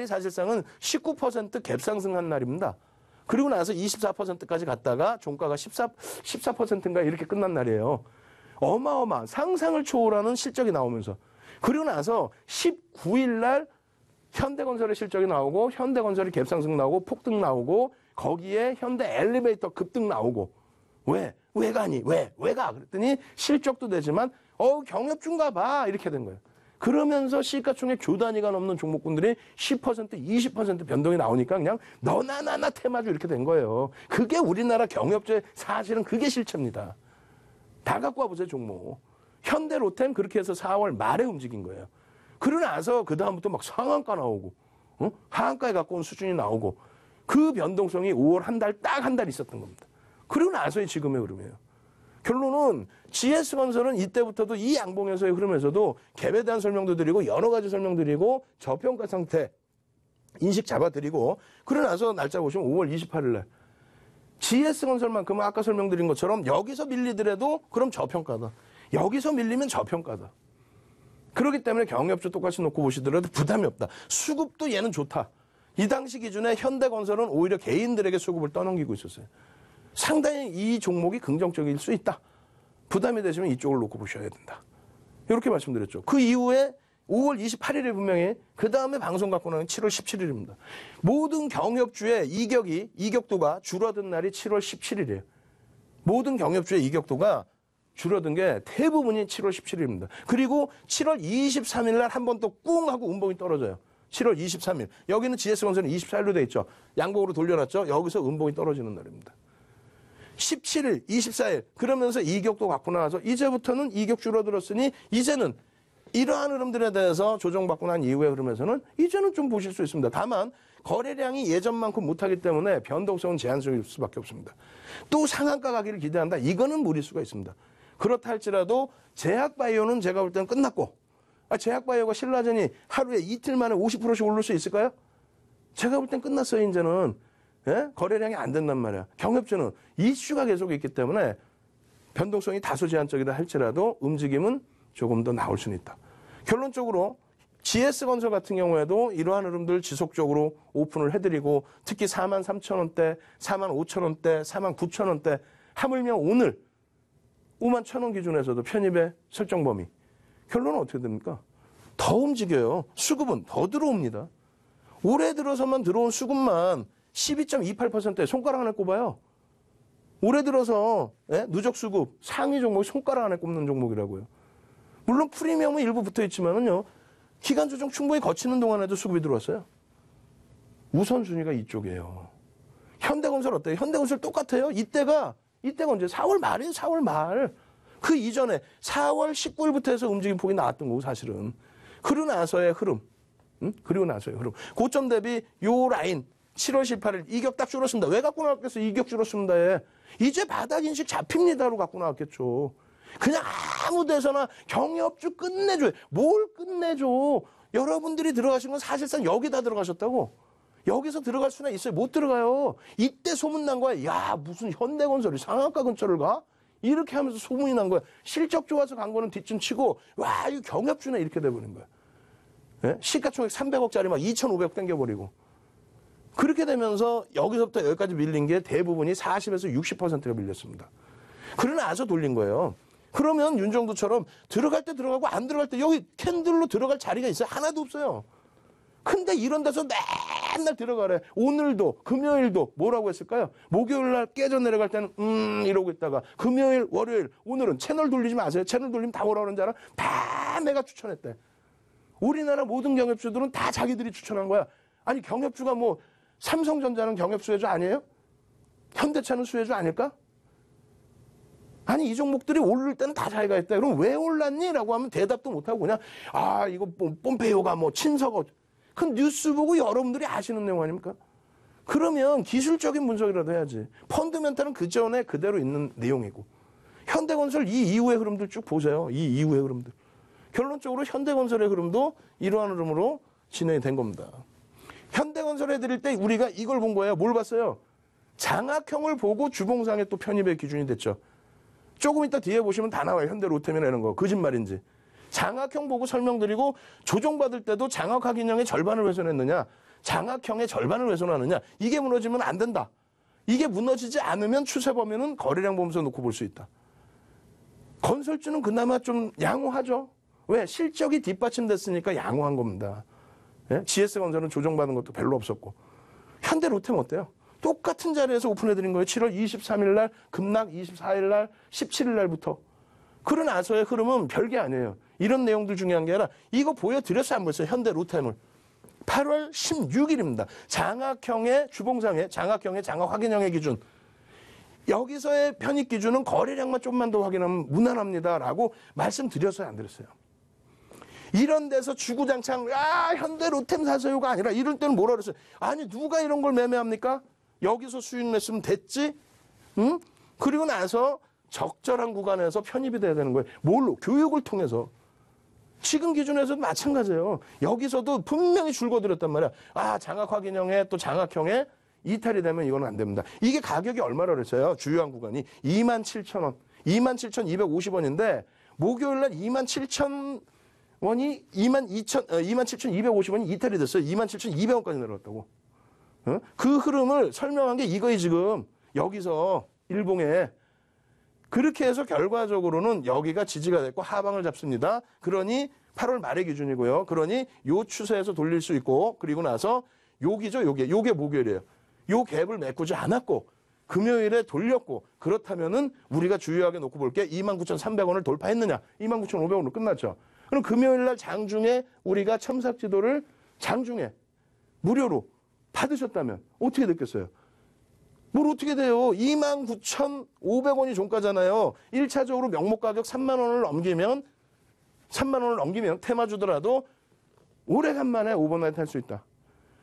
사실상은 19% 갭상승한 날입니다. 그리고 나서 24%까지 갔다가 종가가 14%인가 이렇게 끝난 날이에요. 어마어마한 상상을 초월하는 실적이 나오면서 그리고 나서 19일 날 현대건설의 실적이 나오고 현대건설이 갭상승 나오고 폭등 나오고 거기에 현대 엘리베이터 급등 나오고 왜 가니? 왜 가? 그랬더니 실적도 되지만 경협주인가 봐 이렇게 된 거예요. 그러면서 시가총액 조 단위가 넘는 종목군들이 10%, 20% 변동이 나오니까 그냥 너나 나나 테마주 이렇게 된 거예요. 그게 우리나라 경협주의 사실은 그게 실체입니다. 다 갖고 와보세요, 종목. 현대로템 그렇게 해서 4월 말에 움직인 거예요. 그러고 나서 그다음부터 막 상한가 나오고 하한가에 가까운 수준이 나오고 그 변동성이 5월 딱 한 달 있었던 겁니다. 그리고 나서의 지금의 흐름이에요. 결론은 GS건설은 이때부터도 이 양봉에서의 흐름에서도 갭에 대한 설명도 드리고 여러 가지 설명드리고 저평가 상태 인식 잡아드리고 그러고 나서 날짜 보시면 5월 28일 날 GS건설만큼은 아까 설명드린 것처럼 여기서 밀리더라도 그럼 저평가다. 여기서 밀리면 저평가다. 그렇기 때문에 경협주 똑같이 놓고 보시더라도 부담이 없다. 수급도 얘는 좋다. 이 당시 기준에 현대건설은 오히려 개인들에게 수급을 떠넘기고 있었어요. 상당히 이 종목이 긍정적일 수 있다. 부담이 되시면 이쪽을 놓고 보셔야 된다. 이렇게 말씀드렸죠. 그 이후에 5월 28일에 분명히 그 다음에 방송 갖고 나는 7월 17일입니다. 모든 경협주의 이격도가 줄어든 날이 7월 17일이에요. 모든 경협주의 이격도가 줄어든 게 대부분이 7월 17일입니다. 그리고 7월 23일 날 한 번 또 꿍 하고 음봉이 떨어져요. 7월 23일. 여기는 GS건설은 24일로 돼 있죠. 양봉으로 돌려놨죠. 여기서 음봉이 떨어지는 날입니다. 17일, 24일 그러면서 이격도 갖고 나와서 이제부터는 이격 줄어들었으니 이제는 이러한 흐름들에 대해서 조정받고 난 이후의 흐름에서는 이제는 좀 보실 수 있습니다. 다만 거래량이 예전만큼 못하기 때문에 변동성은 제한적일 수밖에 없습니다. 또 상한가 가기를 기대한다. 이거는 무리수가 있습니다. 그렇다 할지라도 제약바이오는 제가 볼 때는 끝났고 제약바이오가 신라젠이 하루에 이틀 만에 50%씩 오를 수 있을까요? 제가 볼 땐 끝났어요. 이제는. 거래량이 안 된단 말이야. 경협주는 이슈가 계속 있기 때문에 변동성이 다소 제한적이다 할지라도 움직임은 조금 더 나올 수는 있다. 결론적으로 GS건설 같은 경우에도 이러한 흐름들 지속적으로 오픈을 해드리고 특히 43,000원대, 45,000원대, 49,000원대 하물며 오늘 51,000원 기준에서도 편입의 설정 범위. 결론은 어떻게 됩니까? 더 움직여요. 수급은 더 들어옵니다. 올해 들어서만 들어온 수급만 12.28%에 손가락 하나 꼽아요. 올해 들어서 누적 수급 상위 종목이 손가락 안에 꼽는 종목이라고요. 물론 프리미엄은 일부 붙어 있지만은요. 기간 조정 충분히 거치는 동안에도 수급이 들어왔어요. 우선순위가 이쪽이에요. 현대건설 어때요? 현대건설 똑같아요. 이때가 언제? 4월 말이에요. 4월 말. 그 이전에 4월 19일부터 해서 움직임 폭이 나왔던 거고 사실은. 그리고 나서의 흐름. 고점 대비 요 라인 7월 18일 이격 딱 줄었습니다. 왜 갖고 나왔겠어? 이격 줄었습니다. 이제 바닥 인식 잡힙니다로 갖고 나왔겠죠. 그냥 아무 데서나 경협주 끝내줘요. 뭘 끝내줘? 여러분들이 들어가신 건 사실상 여기다 들어가셨다고. 여기서 들어갈 수나 있어요. 못 들어가요. 이때 소문난 거야. 야, 무슨 현대건설이 상한가 근처를 가? 이렇게 하면서 소문이 난 거야. 실적 좋아서 간 거는 뒷짐 치고 와, 이거 경협주네 이렇게 돼버린 거야. 예? 시가총액 300억짜리 막 2,500억 땡겨버리고. 그렇게 되면서 여기서부터 여기까지 밀린 게 대부분이 40에서 60%가 밀렸습니다. 그러나 나서 돌린 거예요. 그러면 윤정도처럼 들어갈 때 들어가고 안 들어갈 때 여기 캔들로 들어갈 자리가 있어요? 하나도 없어요. 근데 이런 데서 맨날 들어가래. 오늘도 금요일도 뭐라고 했을까요? 목요일 날 깨져 내려갈 때는 이러고 있다가 금요일 월요일 오늘은 채널 돌리지 마세요. 채널 돌리면 다 뭐라 그러는지 알아? 다 내가 추천했대. 우리나라 모든 경협주들은 다 자기들이 추천한 거야. 아니 경협주가 뭐 삼성전자는 경협수혜주 아니에요? 현대차는 수혜주 아닐까? 아니 이 종목들이 오를 때는 다 자기가 했다. 그럼 왜 올랐니? 라고 하면 대답도 못하고 그냥 이거 뽐페이오가 뭐 친서가 그 뉴스 보고 여러분들이 아시는 내용 아닙니까? 그러면 기술적인 분석이라도 해야지. 펀드멘탈은 그 전에 그대로 있는 내용이고. 현대건설 이 이후의 흐름들 쭉 보세요. 이 이후의 흐름들. 결론적으로 현대건설의 흐름도 이러한 흐름으로 진행이 된 겁니다. 현대건설 해드릴 때 우리가 이걸 본 거예요. 뭘 봤어요? 장악형을 보고 주봉상에 또 편입의 기준이 됐죠. 조금 이따 뒤에 보시면 다 나와요. 현대로템이나 이런 거. 거짓말인지. 장악형 보고 설명드리고 조정받을 때도 장악 확인형의 절반을 훼손했느냐, 장악형의 절반을 훼손하느냐, 이게 무너지면 안 된다. 이게 무너지지 않으면 추세 범위는 거래량 보면서 놓고 볼 수 있다. 건설주는 그나마 좀 양호하죠. 왜? 실적이 뒷받침됐으니까 양호한 겁니다. 예? GS건설은 조정받은 것도 별로 없었고. 현대로템 어때요? 똑같은 자리에서 오픈해드린 거예요. 7월 23일 날 급락, 24일 날, 17일 날부터. 그러고 나서의 흐름은 별게 아니에요. 이런 내용들 중요한 게 아니라 이거 보여드렸어요, 안 보였어요? 현대로템을. 8월 16일입니다. 장악형의 주봉상의 장악형의 장악 확인형의 기준. 여기서의 편입 기준은 거래량만 좀만 더 확인하면 무난합니다라고 말씀드렸어요, 안 드렸어요? 이런 데서 주구장창 현대로템 사세요가 아니라 이럴 때는 뭐라 그랬어요? 아니 누가 이런 걸 매매합니까? 여기서 수익 냈으면 됐지? 응? 그리고 나서 적절한 구간에서 편입이 돼야 되는 거예요. 뭘로? 교육을 통해서. 지금 기준에서도 마찬가지예요. 여기서도 분명히 줄거들었단 말이야. 장악 확인형에 또 장악형에 이탈이 되면 이거는 안 됩니다. 이게 가격이 얼마라 그랬어요? 주요한 구간이 27,000원. 27,250원인데 목요일 날 27,000원이 27,250원이 이탈이 됐어요. 27,200원까지 내려왔다고. 그 흐름을 설명한 게 이거예요, 지금. 여기서 일봉에. 그렇게 해서 결과적으로는 여기가 지지가 됐고 하방을 잡습니다. 그러니 8월 말의 기준이고요. 그러니 요 추세에서 돌릴 수 있고, 그리고 나서 요게 목요일이에요. 요 갭을 메꾸지 않았고 금요일에 돌렸고, 그렇다면은 우리가 주요하게 놓고 볼 게 29,300원을 돌파했느냐? 29,500원으로 끝났죠. 그럼 금요일 날 장중에 우리가 첨삭 지도를 장중에 무료로 받으셨다면 어떻게 됐겠어요? 뭘 어떻게 돼요? 29,500원이 종가잖아요. 1차적으로 명목 가격 3만 원을 넘기면 테마주더라도 오래간만에 오버나이트 할 수 있다.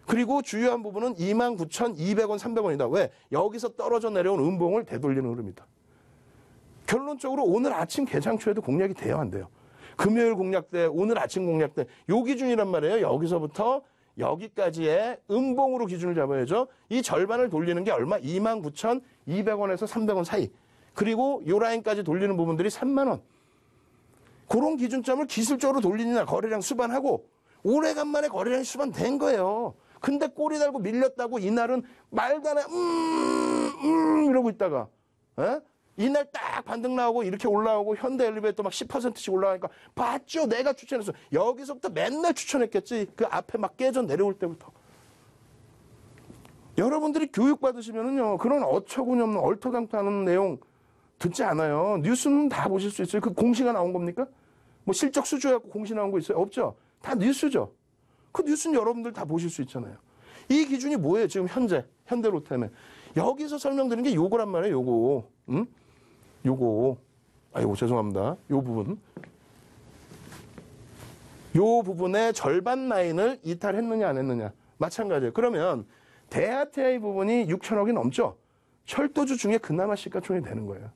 그리고 주요한 부분은 29,200원, 300원이다. 왜? 여기서 떨어져 내려온 음봉을 되돌리는 흐름이다. 결론적으로 오늘 아침 개장초에도 공략이 돼요, 안 돼요? 금요일 공략대, 오늘 아침 공략대, 요 기준이란 말이에요. 여기서부터 여기까지의 음봉으로 기준을 잡아야죠. 이 절반을 돌리는 게 얼마? 29,200원에서 300원 사이. 그리고 요 라인까지 돌리는 부분들이 3만 원. 그런 기준점을 기술적으로 돌리느냐, 거래량 수반하고 오래간만에 거래량이 수반된 거예요. 근데 꼬리 달고 밀렸다고 이날은 말도 안 해, 이러고 있다가, 이날 딱 반등 나오고 이렇게 올라오고 현대 엘리베이터 막 10%씩 올라가니까 봤죠? 내가 추천했어. 여기서부터 맨날 추천했겠지. 그 앞에 막 깨져 내려올 때부터. 여러분들이 교육받으시면은요, 그런 어처구니없는 얼토당토하는 내용 듣지 않아요. 뉴스는 다 보실 수 있어요. 그 공시가 나온 겁니까? 뭐 실적 수주해갖고 공시 나온 거 있어요? 없죠? 다 뉴스죠. 그 뉴스는 여러분들 다 보실 수 있잖아요. 이 기준이 뭐예요? 지금 현재 롯템에. 여기서 설명드린 게 요거란 말이에요. 요거. 요거. 아이고 죄송합니다. 요 부분. 요 부분의 절반 라인을 이탈했느냐 안 했느냐. 마찬가지예요. 그러면 대하TI 부분이 6천억이 넘죠. 철도주 중에 그나마 시가총액이 되는 거예요.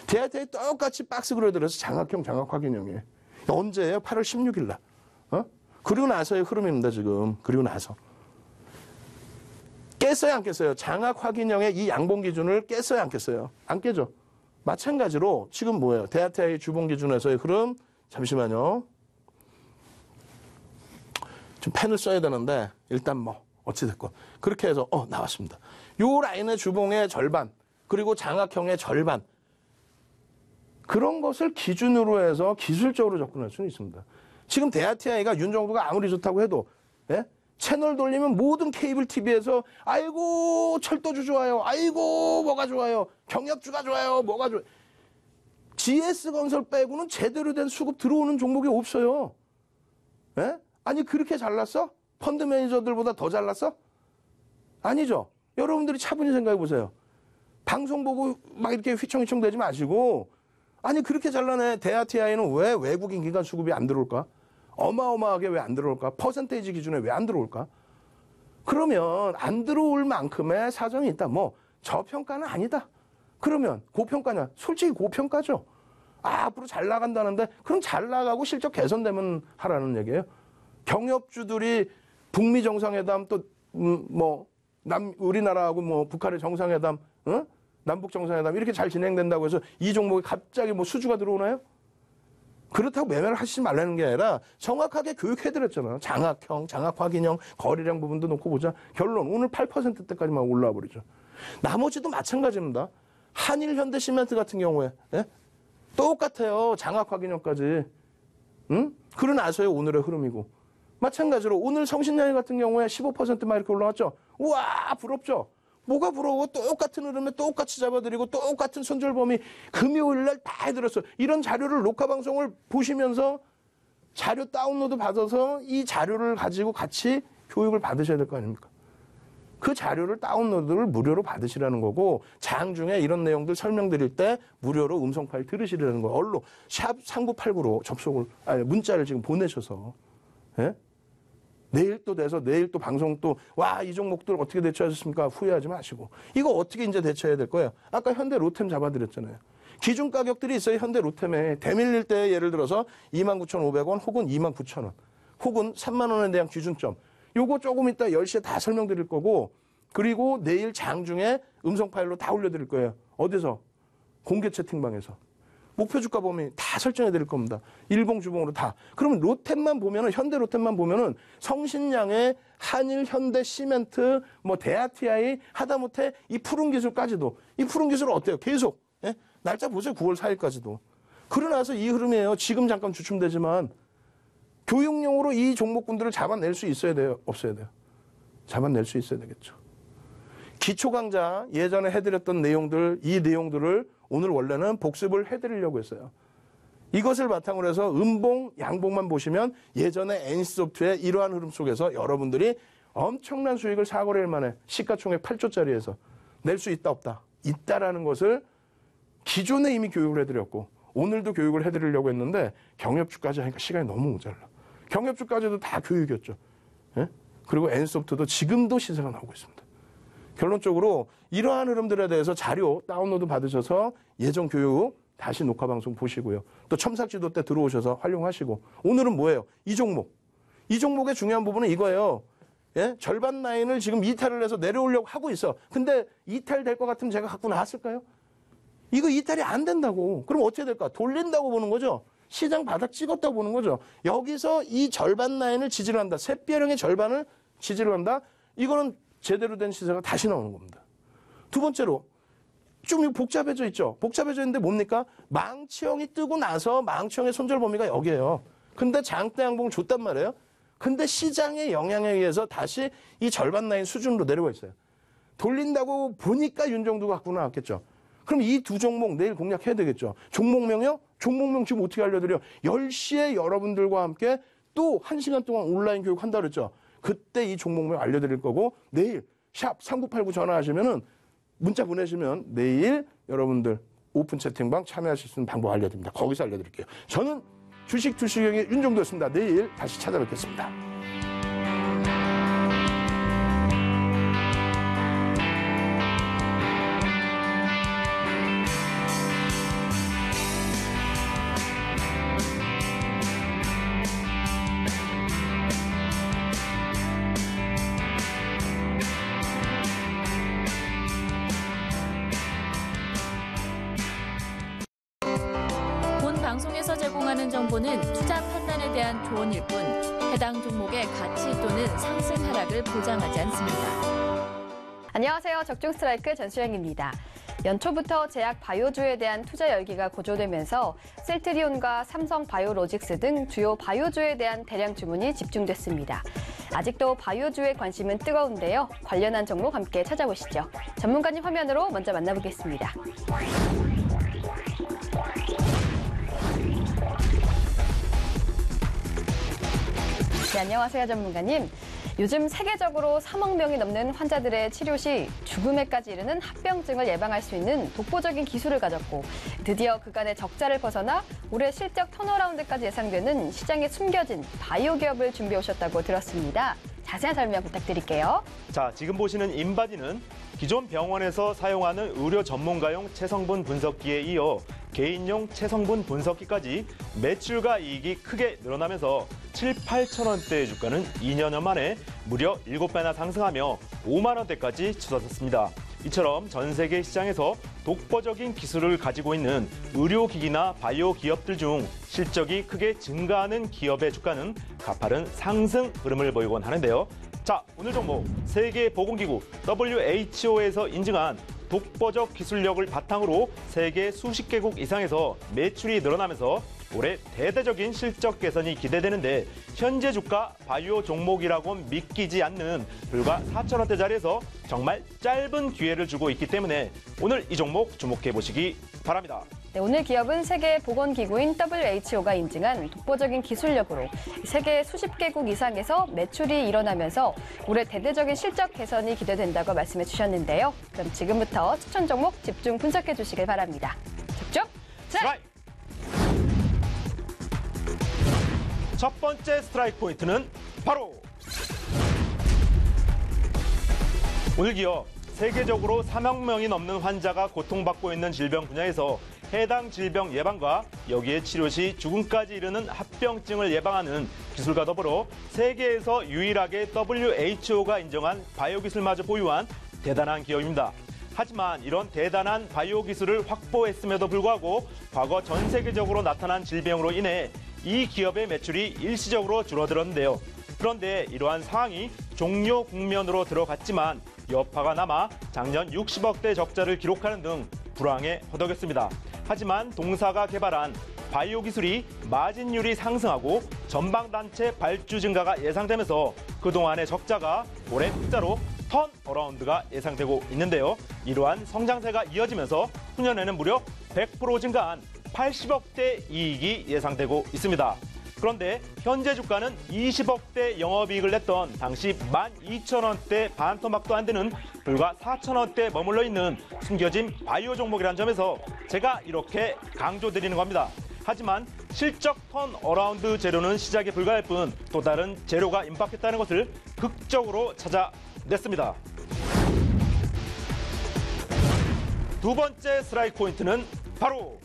대하TI 똑같이 박스 그려들어서 장학형 장학 확인형이에요. 언제예요? 8월 16일 날. 그리고 나서의 흐름입니다, 지금. 그리고 나서. 깼어요, 안 깼어요? 장학 확인형의 이 양봉 기준을 깼어요, 안 깼어요? 안 깨죠. 마찬가지로 지금 뭐예요? 대하TI 주봉 기준에서의 흐름. 잠시만요. 좀 펜을 써야 되는데 일단 뭐 어찌됐건 그렇게 해서 나왔습니다. 요 라인의 주봉의 절반 그리고 장학형의 절반 그런 것을 기준으로 해서 기술적으로 접근할 수는 있습니다. 지금 대하TI가 윤정도가 아무리 좋다고 해도 채널 돌리면 모든 케이블 TV에서 아이고 철도주 좋아요. 아이고 뭐가 좋아요. 경협주가 좋아요. 뭐가 좋아요. GS건설 빼고는 제대로 된 수급 들어오는 종목이 없어요. 아니 그렇게 잘났어? 펀드 매니저들보다 더 잘났어? 아니죠. 여러분들이 차분히 생각해 보세요. 방송 보고 막 이렇게 휘청휘청 대지 마시고 아니 그렇게 잘나네. 대하TI는 왜 외국인 기관 수급이 안 들어올까? 어마어마하게 왜 안 들어올까? 퍼센테이지 기준에 왜 안 들어올까? 그러면 안 들어올 만큼의 사정이 있다. 뭐 저평가는 아니다. 그러면 고평가냐? 솔직히 고평가죠. 앞으로 잘 나간다는데 그럼 잘 나가고 실적 개선되면 하라는 얘기예요. 경협주들이 북미 정상회담 또 우리나라하고 뭐 북한의 정상회담, 남북 정상회담 이렇게 잘 진행된다고 해서 이 종목에 갑자기 뭐 수주가 들어오나요? 그렇다고 매매를 하시지 말라는 게 아니라 정확하게 교육해드렸잖아요. 장학형, 장학 확인형, 거래량 부분도 놓고 보자. 결론 오늘 8%대까지만 올라와 버리죠. 나머지도 마찬가지입니다. 한일 현대 시멘트 같은 경우에 똑같아요. 장학 확인형까지. 그러고 나서야 오늘의 흐름이고. 마찬가지로 오늘 성신양일 같은 경우에 15%만 이렇게 올라왔죠. 우와 부럽죠. 뭐가 부러워? 똑같은 흐름에 똑같이 잡아드리고 똑같은 손절범위 금요일 날 다 해드렸어요. 이런 자료를 녹화방송을 보시면서 자료 다운로드 받아서 이 자료를 가지고 같이 교육을 받으셔야 될 거 아닙니까? 그 자료를 다운로드를 무료로 받으시라는 거고 장중에 이런 내용들 설명드릴 때 무료로 음성 파일 들으시라는 거예요. 얼로 샵 3989로 문자를 지금 보내셔서 내일 또 돼서 내일 또 방송 또 이 종목들 어떻게 대처하셨습니까? 후회하지 마시고 이거 어떻게 이제 대처해야 될 거예요? 아까 현대 로템 잡아드렸잖아요. 기준 가격들이 있어요. 현대 로템에 대밀릴 때 예를 들어서 29,500원 혹은 29,000원 혹은 3만 원에 대한 기준점 요거 조금 이따 10시에 다 설명드릴 거고 그리고 내일 장중에 음성 파일로 다 올려드릴 거예요. 어디서? 공개 채팅방에서. 목표 주가 범위 다 설정해 드릴 겁니다. 일봉 주봉으로 다. 그러면 로템만 보면은 현대 로템만 보면은 성신양의 한일 현대 시멘트 대하TI 하다못해 이 푸른 기술까지도 이 푸른 기술 어때요? 계속 날짜 보세요. 9월 4일까지도. 그러고 나서 이 흐름이에요. 지금 잠깐 주춤되지만 교육용으로 이 종목군들을 잡아낼 수 있어야 돼요? 없어야 돼요? 잡아낼 수 있어야 되겠죠. 기초 강좌 예전에 해드렸던 내용들 이 내용들을 오늘 원래는 복습을 해드리려고 했어요. 이것을 바탕으로 해서 음봉, 양봉만 보시면 예전에 NC소프트의 이러한 흐름 속에서 여러분들이 엄청난 수익을 4거래일 만에 시가총액 8조짜리에서 낼 수 있다 없다. 있다라는 것을 기존에 이미 교육을 해드렸고 오늘도 교육을 해드리려고 했는데 경협주까지 하니까 시간이 너무 모자라. 경협주까지도 다 교육이었죠. 그리고 NC소프트도 지금도 시세가 나오고 있습니다. 결론적으로 이러한 흐름들에 대해서 자료 다운로드 받으셔서 예전 교육 다시 녹화방송 보시고요. 또 첨삭지도 때 들어오셔서 활용하시고 오늘은 뭐예요? 이 종목. 이 종목의 중요한 부분은 이거예요. 절반 라인을 지금 이탈을 해서 내려오려고 하고 있어. 근데 이탈될 것 같으면 제가 갖고 나왔을까요? 이거 이탈이 안 된다고. 그럼 어떻게 될까? 돌린다고 보는 거죠. 시장 바닥 찍었다고 보는 거죠. 여기서 이 절반 라인을 지지를 한다. 샛별형의 절반을 지지를 한다. 이거는 제대로 된 시세가 다시 나오는 겁니다. 두 번째로 좀 복잡해져 있죠. 복잡해져 있는데 뭡니까? 망치형이 뜨고 나서 망치형의 손절 범위가 여기예요. 근데 장대 양봉을 줬단 말이에요. 근데 시장의 영향에 의해서 다시 이 절반 라인 수준으로 내려와 있어요. 돌린다고 보니까 윤정두가 갖고 나왔겠죠. 그럼 이 두 종목 내일 공략해야 되겠죠. 종목명요? 종목명 지금 어떻게 알려드려? 10시에 여러분들과 함께 또 1시간 동안 온라인 교육한다 그랬죠. 그때 이 종목명 알려드릴 거고 내일 샵 3989 전화하시면은 문자 보내시면 내일 여러분들 오픈 채팅방 참여하실 수 있는 방법 알려드립니다. 거기서 알려드릴게요. 저는 주식 투시경의 윤정도였습니다. 내일 다시 찾아뵙겠습니다. 본 방송에서 제공하는 정보는 투자 판단에 대한 조언일 뿐 해당 종목의 가치 또는 상승 하락을 보장하지 않습니다. 안녕하세요. 적중 스트라이크 전수영입니다. 연초부터 제약 바이오주에 대한 투자 열기가 고조되면서 셀트리온과 삼성 바이오로직스 등 주요 바이오주에 대한 대량 주문이 집중됐습니다. 아직도 바이오주의 관심은 뜨거운데요. 관련한 종목 함께 찾아보시죠. 전문가님 화면으로 먼저 만나보겠습니다. 네, 안녕하세요, 전문가님. 요즘 세계적으로 3억 명이 넘는 환자들의 치료 시 죽음에까지 이르는 합병증을 예방할 수 있는 독보적인 기술을 가졌고 드디어 그간의 적자를 벗어나 올해 실적 턴어라운드까지 예상되는 시장에 숨겨진 바이오 기업을 준비해 오셨다고 들었습니다. 자세한 설명 부탁드릴게요. 자, 지금 보시는 인바디는 기존 병원에서 사용하는 의료 전문가용 체성분 분석기에 이어 개인용 체성분 분석기까지 매출과 이익이 크게 늘어나면서 7, 8천 원대의 주가는 2년여 만에 무려 7배나 상승하며 5만 원대까지 치솟았습니다. 이처럼 전 세계 시장에서 독보적인 기술을 가지고 있는 의료기기나 바이오 기업들 중 실적이 크게 증가하는 기업의 주가는 가파른 상승 흐름을 보이곤 하는데요. 자, 오늘 종목 세계보건기구 WHO에서 인증한 독보적 기술력을 바탕으로 세계 수십 개국 이상에서 매출이 늘어나면서 올해 대대적인 실적 개선이 기대되는데 현재 주가 바이오 종목이라고는 믿기지 않는 불과 4천 원대 자리에서 정말 짧은 기회를 주고 있기 때문에 오늘 이 종목 주목해 보시기 바랍니다. 네, 오늘 기업은 세계보건기구인 WHO가 인증한 독보적인 기술력으로 세계 수십 개국 이상에서 매출이 일어나면서 올해 대대적인 실적 개선이 기대된다고 말씀해 주셨는데요. 그럼 지금부터 추천 종목 집중 분석해 주시길 바랍니다. 집중! 스트라이크! 첫 번째 스트라이크 포인트는 바로 오늘 기업 세계적으로 3억 명이 넘는 환자가 고통받고 있는 질병 분야에서 해당 질병 예방과 여기에 치료 시 죽음까지 이르는 합병증을 예방하는 기술과 더불어 세계에서 유일하게 WHO가 인정한 바이오 기술마저 보유한 대단한 기업입니다. 하지만 이런 대단한 바이오 기술을 확보했음에도 불구하고 과거 전 세계적으로 나타난 질병으로 인해 이 기업의 매출이 일시적으로 줄어들었는데요. 그런데 이러한 상황이 종료 국면으로 들어갔지만 여파가 남아 작년 60억대 적자를 기록하는 등 불황에 허덕였습니다. 하지만 동사가 개발한 바이오 기술이 마진율이 상승하고 전방단체 발주 증가가 예상되면서 그동안의 적자가 올해 흑자로 턴어라운드가 예상되고 있는데요. 이러한 성장세가 이어지면서 후년에는 무려 100% 증가한 80억대 이익이 예상되고 있습니다. 그런데 현재 주가는 20억대 영업이익을 냈던 당시 12,000원대 반토막도 안 되는 불과 4,000원대에 머물러 있는 숨겨진 바이오 종목이라는 점에서 제가 이렇게 강조드리는 겁니다. 하지만 실적 턴어라운드 재료는 시작에 불과할 뿐 또 다른 재료가 임박했다는 것을 극적으로 찾아냈습니다. 두 번째 스트라이크 포인트는 바로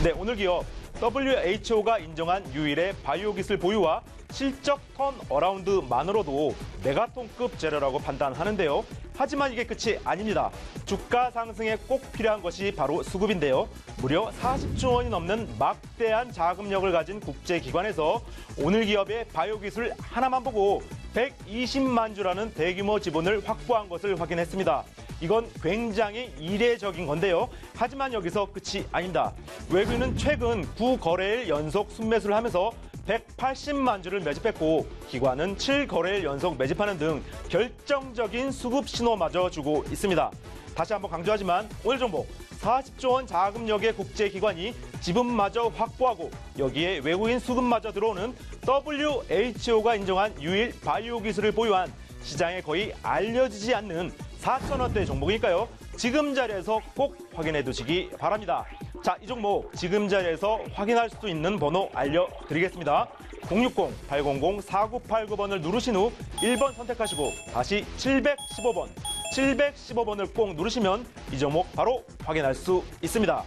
네, 오늘 기업 WHO가 인정한 유일의 바이오 기술 보유와 실적 턴어라운드만으로도 메가톤급 재료라고 판단하는데요. 하지만 이게 끝이 아닙니다. 주가 상승에 꼭 필요한 것이 바로 수급인데요. 무려 40조 원이 넘는 막대한 자금력을 가진 국제기관에서 오늘 기업의 바이오 기술 하나만 보고 120만 주라는 대규모 지분을 확보한 것을 확인했습니다. 이건 굉장히 이례적인 건데요. 하지만 여기서 끝이 아닙니다. 외국인은 최근 9거래일 연속 순매수를 하면서 180만 주를 매집했고 기관은 7거래일 연속 매집하는 등 결정적인 수급 신호마저 주고 있습니다. 다시 한번 강조하지만 오늘 종목 40조 원 자금력의 국제기관이 지분마저 확보하고 여기에 외국인 수급마저 들어오는 WHO가 인정한 유일 바이오 기술을 보유한 시장에 거의 알려지지 않는 4,000원대 종목이니까요. 지금 자리에서 꼭 확인해 두시기 바랍니다. 자, 이 종목 지금 자리에서 확인할 수 있는 번호 알려드리겠습니다. 060-800-4989번을 누르신 후 1번 선택하시고 다시 715번, 715번을 꼭 누르시면 이 종목 바로 확인할 수 있습니다.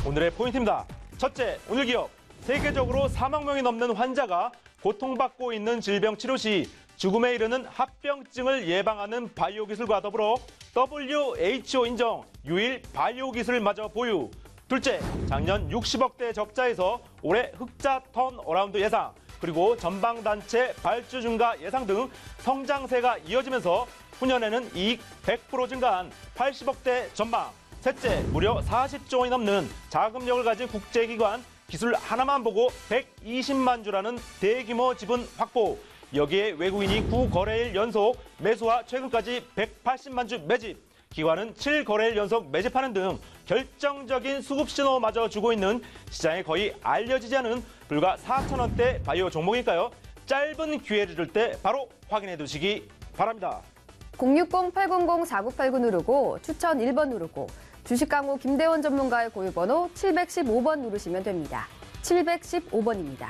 오늘의 포인트입니다. 첫째, 오늘 기업. 세계적으로 4만 명이 넘는 환자가 고통받고 있는 질병 치료 시 죽음에 이르는 합병증을 예방하는 바이오 기술과 더불어 WHO 인정 유일 바이오 기술마저 보유. 둘째, 작년 60억대 적자에서 올해 흑자 턴어라운드 예상, 그리고 전방단체 발주 증가 예상 등 성장세가 이어지면서 후년에는 이익 100% 증가한 80억대 전망. 셋째, 무려 40조 원이 넘는 자금력을 가진 국제기관, 기술 하나만 보고 120만 주라는 대규모 지분 확보. 여기에 외국인이 9거래일 연속 매수와 최근까지 180만 주 매집. 기관은 7거래일 연속 매집하는 등 결정적인 수급 신호마저 주고 있는 시장에 거의 알려지지 않은 불과 4,000원대 바이오 종목이니까요. 짧은 기회를 줄 때 바로 확인해 두시기 바랍니다. 060-800-4989 누르고 추천 1번 누르고 주식 강호 김대원 전문가의 고유번호 715번 누르시면 됩니다. 715번입니다.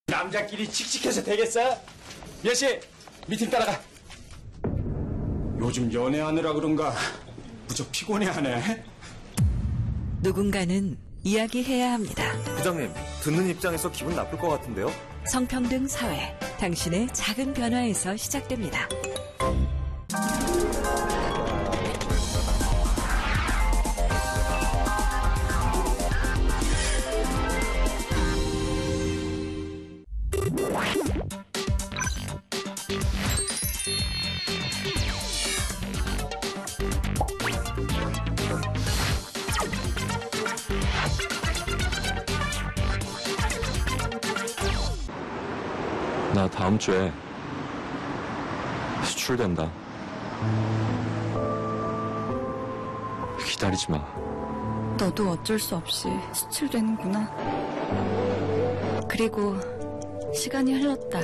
남자끼리 칙칙해서 되겠어? 몇 시? 미팅 따라가. 요즘 연애하느라 그런가 무척 피곤해하네. 누군가는 이야기해야 합니다. 부장님, 듣는 입장에서 기분 나쁠 것 같은데요? 성평등 사회, 당신의 작은 변화에서 시작됩니다. 나 다음 주에 수출된다. 기다리지 마. 너도 어쩔 수 없이 수출되는구나. 그리고 시간이 흘렀다.